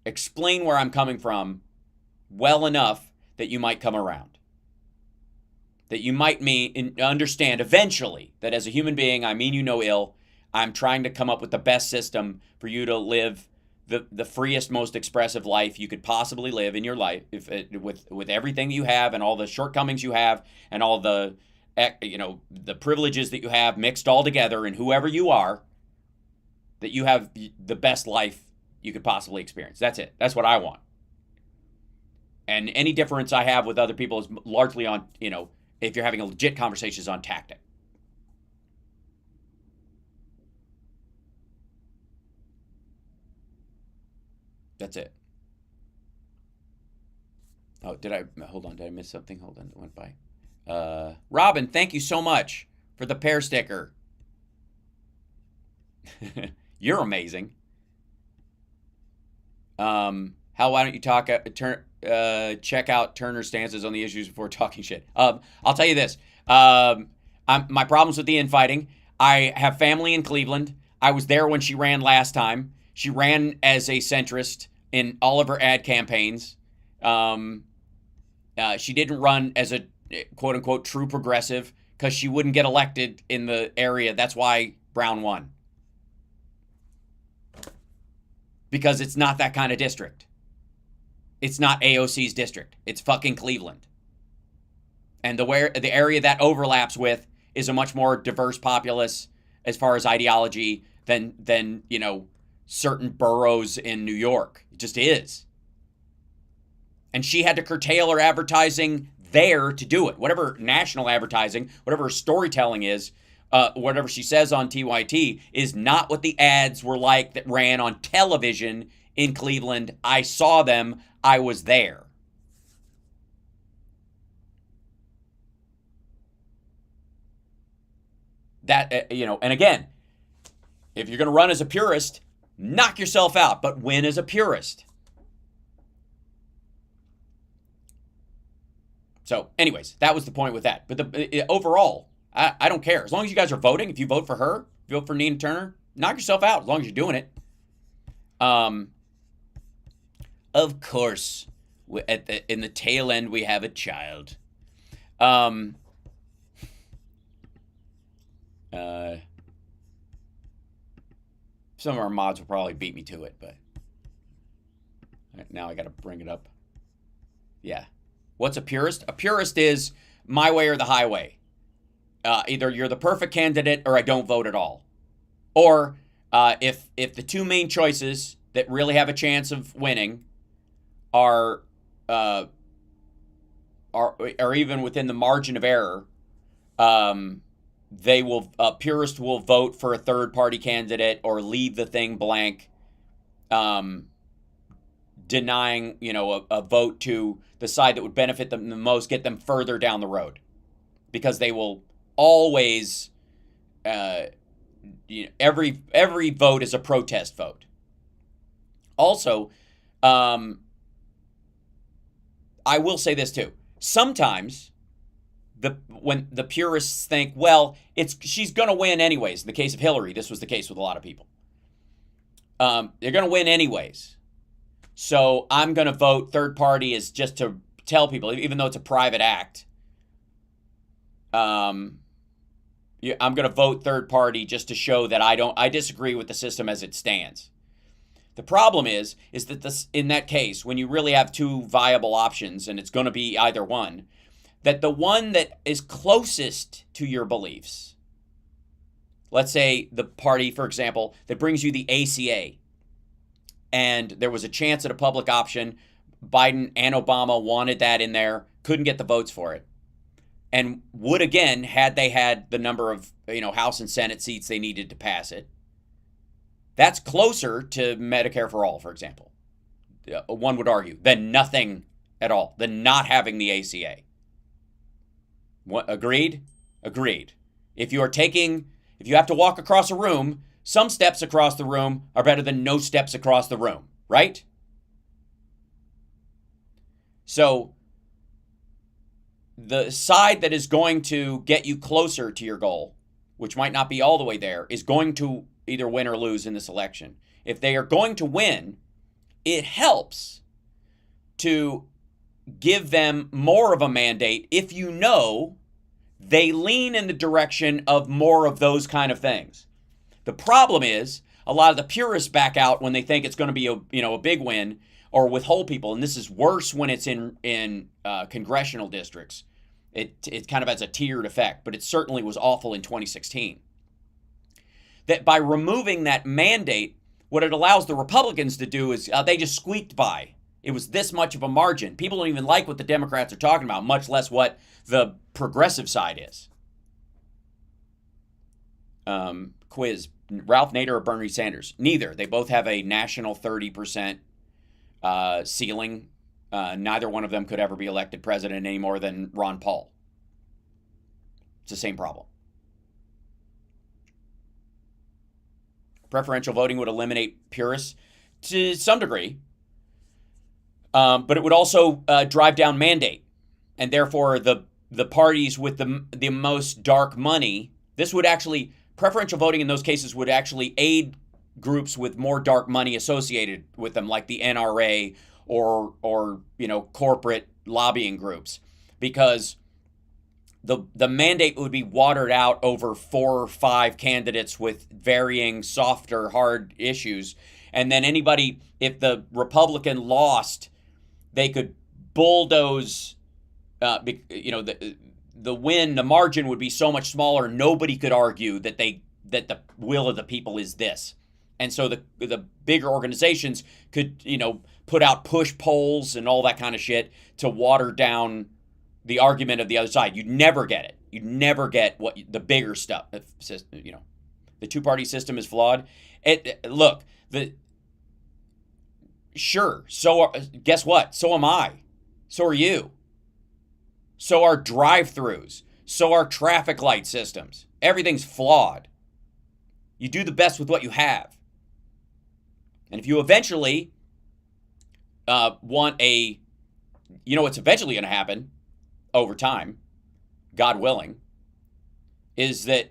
[SPEAKER 1] explain where I'm coming from well enough that you might come around. That you might understand eventually that as a human being, I mean you no ill. I'm trying to come up with the best system for you to live the freest, most expressive life you could possibly live in your life, with everything you have and all the shortcomings you have and all the privileges that you have mixed all together, and whoever you are, that you have the best life you could possibly experience. That's it. That's what I want. And any difference I have with other people is largely on, if you're having a legit conversation, is on tactic. That's it. Oh, hold on, did I miss something? Hold on, it went by. Robin, thank you so much for the pear sticker. You're amazing. Why don't you check out Turner's stances on the issues before talking shit? I'll tell you this. My problems with the infighting. I have family in Cleveland. I was there when she ran last time. She ran as a centrist in all of her ad campaigns. She didn't run as a quote-unquote true progressive because she wouldn't get elected in the area. That's why Brown won. Because it's not that kind of district. It's not AOC's district. It's fucking Cleveland. And the area that overlaps with is a much more diverse populace as far as ideology than certain boroughs in New York. It just is. And she had to curtail her advertising there to do it. Whatever national advertising, whatever storytelling is, whatever she says on TYT is not what the ads were like that ran on television in Cleveland. I saw them. I was there. That, and again, if you're going to run as a purist, knock yourself out, but win as a purist. So, anyways, that was the point with that. But overall, I don't care. As long as you guys are voting, if you vote for her, if you vote for Nina Turner, knock yourself out as long as you're doing it. Of course, in the tail end, we have a child. Some of our mods will probably beat me to it, but now I got to bring it up. Yeah. What's a purist? A purist is my way or the highway. Either you're the perfect candidate or I don't vote at all. Or if the two main choices that really have a chance of winning are even within the margin of error, a purist will vote for a third-party candidate or leave the thing blank, denying, a vote to the side that would benefit them the most, get them further down the road, because they will always, every vote is a protest vote. Also, I will say this too. Sometimes when the purists think, well, she's going to win anyways. In the case of Hillary, this was the case with a lot of people. They're going to win anyways. So I'm going to vote third party is just to tell people, even though it's a private act. I'm going to vote third party just to show that I disagree with the system as it stands. The problem is that in that case, when you really have two viable options and it's going to be either one, that the one that is closest to your beliefs, let's say the party, for example, that brings you the ACA, and there was a chance at a public option. Biden and Obama wanted that in there, couldn't get the votes for it, and would again had they had the number of House and Senate seats they needed to pass it. That's closer to Medicare for all, for example, one would argue, than nothing at all, than not having the ACA. What, agreed? Agreed. If you have to walk across a room, some steps across the room are better than no steps across the room, right? So the side that is going to get you closer to your goal, which might not be all the way there, is going to either win or lose in this election. If they are going to win, it helps to give them more of a mandate if you know they lean in the direction of more of those kind of things. The problem is a lot of the purists back out when they think it's going to be a big win or withhold people, and this is worse when it's in congressional districts. It kind of has a tiered effect, but it certainly was awful in 2016. That by removing that mandate, what it allows the Republicans to do is they just squeaked by. It was this much of a margin. People don't even like what the Democrats are talking about, much less what the progressive side is. Quiz. Ralph Nader or Bernie Sanders? Neither. They both have a national 30% ceiling. Neither one of them could ever be elected president any more than Ron Paul. It's the same problem. Preferential voting would eliminate purists to some degree, but it would also drive down mandate, and therefore the parties with the most dark money. This would actually, preferential voting in those cases would actually aid groups with more dark money associated with them, like the NRA or corporate lobbying groups, because the mandate would be watered out over 4 or 5 candidates with varying softer, hard issues. And then anybody, if the Republican lost, they could bulldoze, the win, the margin would be so much smaller, nobody could argue that the will of the people is this. And so the bigger organizations could, put out push polls and all that kind of shit to water down the argument of the other side. You'd never get it. You'd never get what the bigger stuff. The two-party system is flawed. Sure. So guess what? So am I. So are you. So are drive-throughs. So are traffic light systems. Everything's flawed. You do the best with what you have. And if you eventually want what's eventually going to happen over time, God willing, is that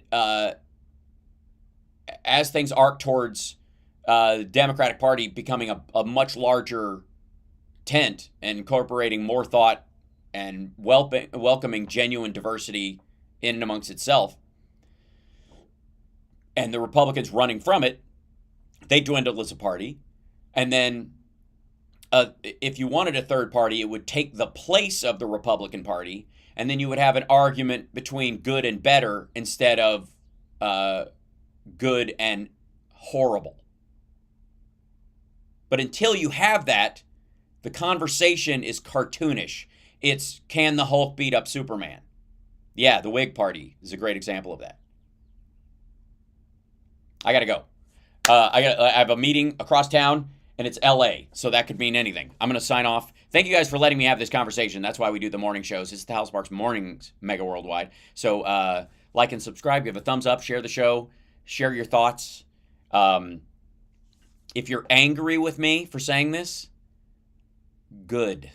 [SPEAKER 1] as things arc towards the Democratic Party becoming a much larger tent and incorporating more thought and welcoming genuine diversity in and amongst itself, and the Republicans running from it, they dwindle as a party. And then if you wanted a third party, it would take the place of the Republican Party, and then you would have an argument between good and better instead of good and horrible. But until you have that, the conversation is cartoonish. It's, can the Hulk beat up Superman? Yeah, the Whig Party is a great example of that. I got to go. I have a meeting across town, and it's LA, so that could mean anything. I'm going to sign off. Thank you guys for letting me have this conversation. That's why we do the morning shows. It's the HAL Sparks Mornings Mega Worldwide. So like and subscribe, give a thumbs up, share the show, share your thoughts. If you're angry with me for saying this, good.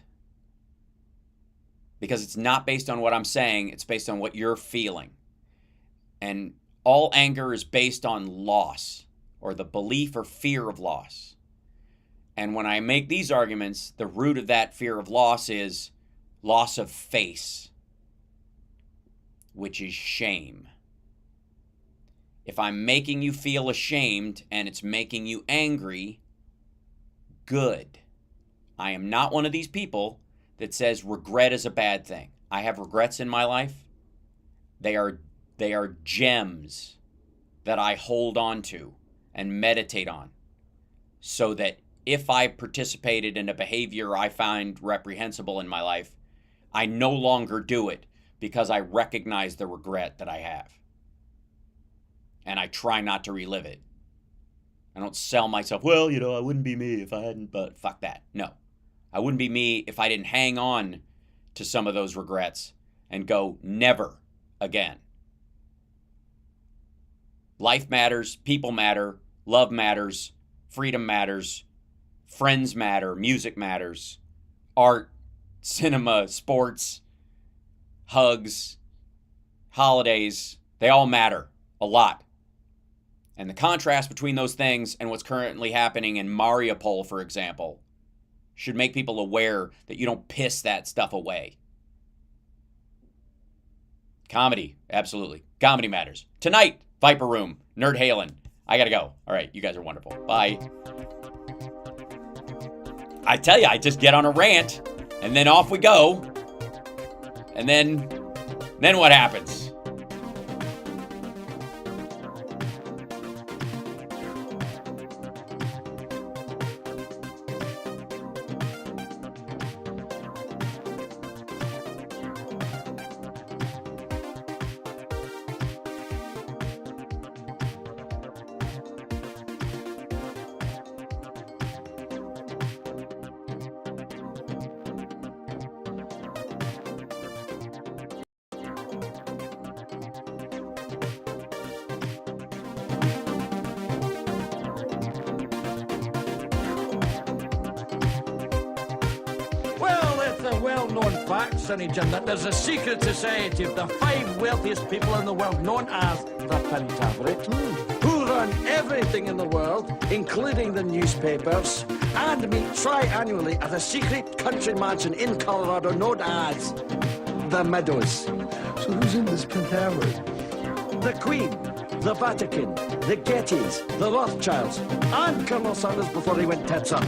[SPEAKER 1] Because it's not based on what I'm saying, it's based on what you're feeling. And all anger is based on loss, or the belief or fear of loss. And when I make these arguments, the root of that fear of loss is loss of face, which is shame. If I'm making you feel ashamed and it's making you angry, good. I am not one of these people that says regret is a bad thing. I have regrets in my life. They are gems that I hold on to and meditate on so that if I participated in a behavior I find reprehensible in my life, I no longer do it because I recognize the regret that I have. And I try not to relive it. I don't sell myself, well, you know, I wouldn't be me if I hadn't, but fuck that. No. I wouldn't be me if I didn't hang on to some of those regrets and go, never again. Life matters, people matter, love matters, freedom matters, friends matter, music matters, art, cinema, sports, hugs, holidays, they all matter a lot. And the contrast between those things and what's currently happening in Mariupol, for example, should make people aware that you don't piss that stuff away. Comedy, absolutely. Comedy matters. Tonight, Viper Room, Nerd Halen. I gotta go. All right, you guys are wonderful. Bye. I tell you, I just get on a rant, and then off we go. And then what happens?
[SPEAKER 2] Well-known fact, Sonny Jim, that there's a secret society of the 5 wealthiest people in the world known as the Pentaverate, who run everything in the world, including the newspapers, and meet tri-annually at a secret country mansion in Colorado known as the Meadows.
[SPEAKER 3] So who's in this Pentaverate?
[SPEAKER 2] The Queen, the Vatican, the Gettys, the Rothschilds, and Colonel Sanders before he went tits up.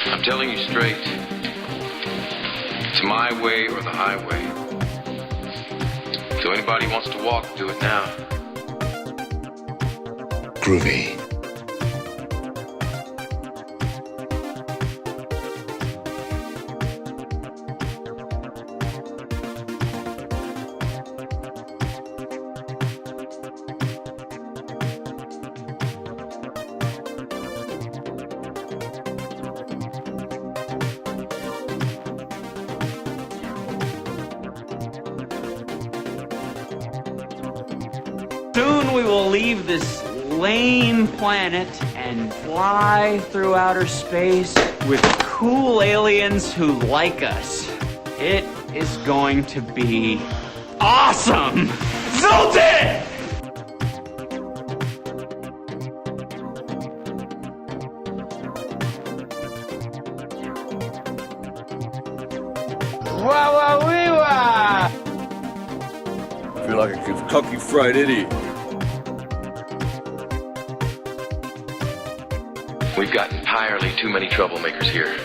[SPEAKER 4] I'm telling you straight, it's my way or the highway. So anybody who wants to walk, do it now.
[SPEAKER 3] Groovy.
[SPEAKER 5] Soon we will leave this lame planet and fly through outer space with cool aliens who like us. It is going to be awesome! Zoltan! Wah wah wee wah!
[SPEAKER 6] I feel like a Kentucky Fried Idiot.
[SPEAKER 4] We've got entirely too many troublemakers here.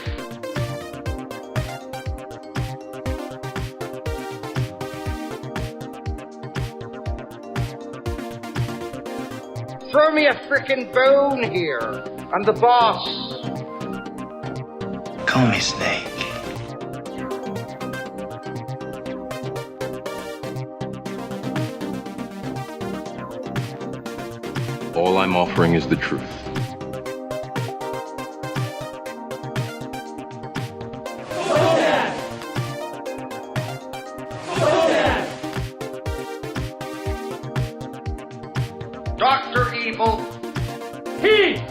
[SPEAKER 7] Throw me a frickin' bone here. I'm the boss.
[SPEAKER 3] Call me Snake.
[SPEAKER 4] All I'm offering is the truth.
[SPEAKER 7] Dr. Evil, he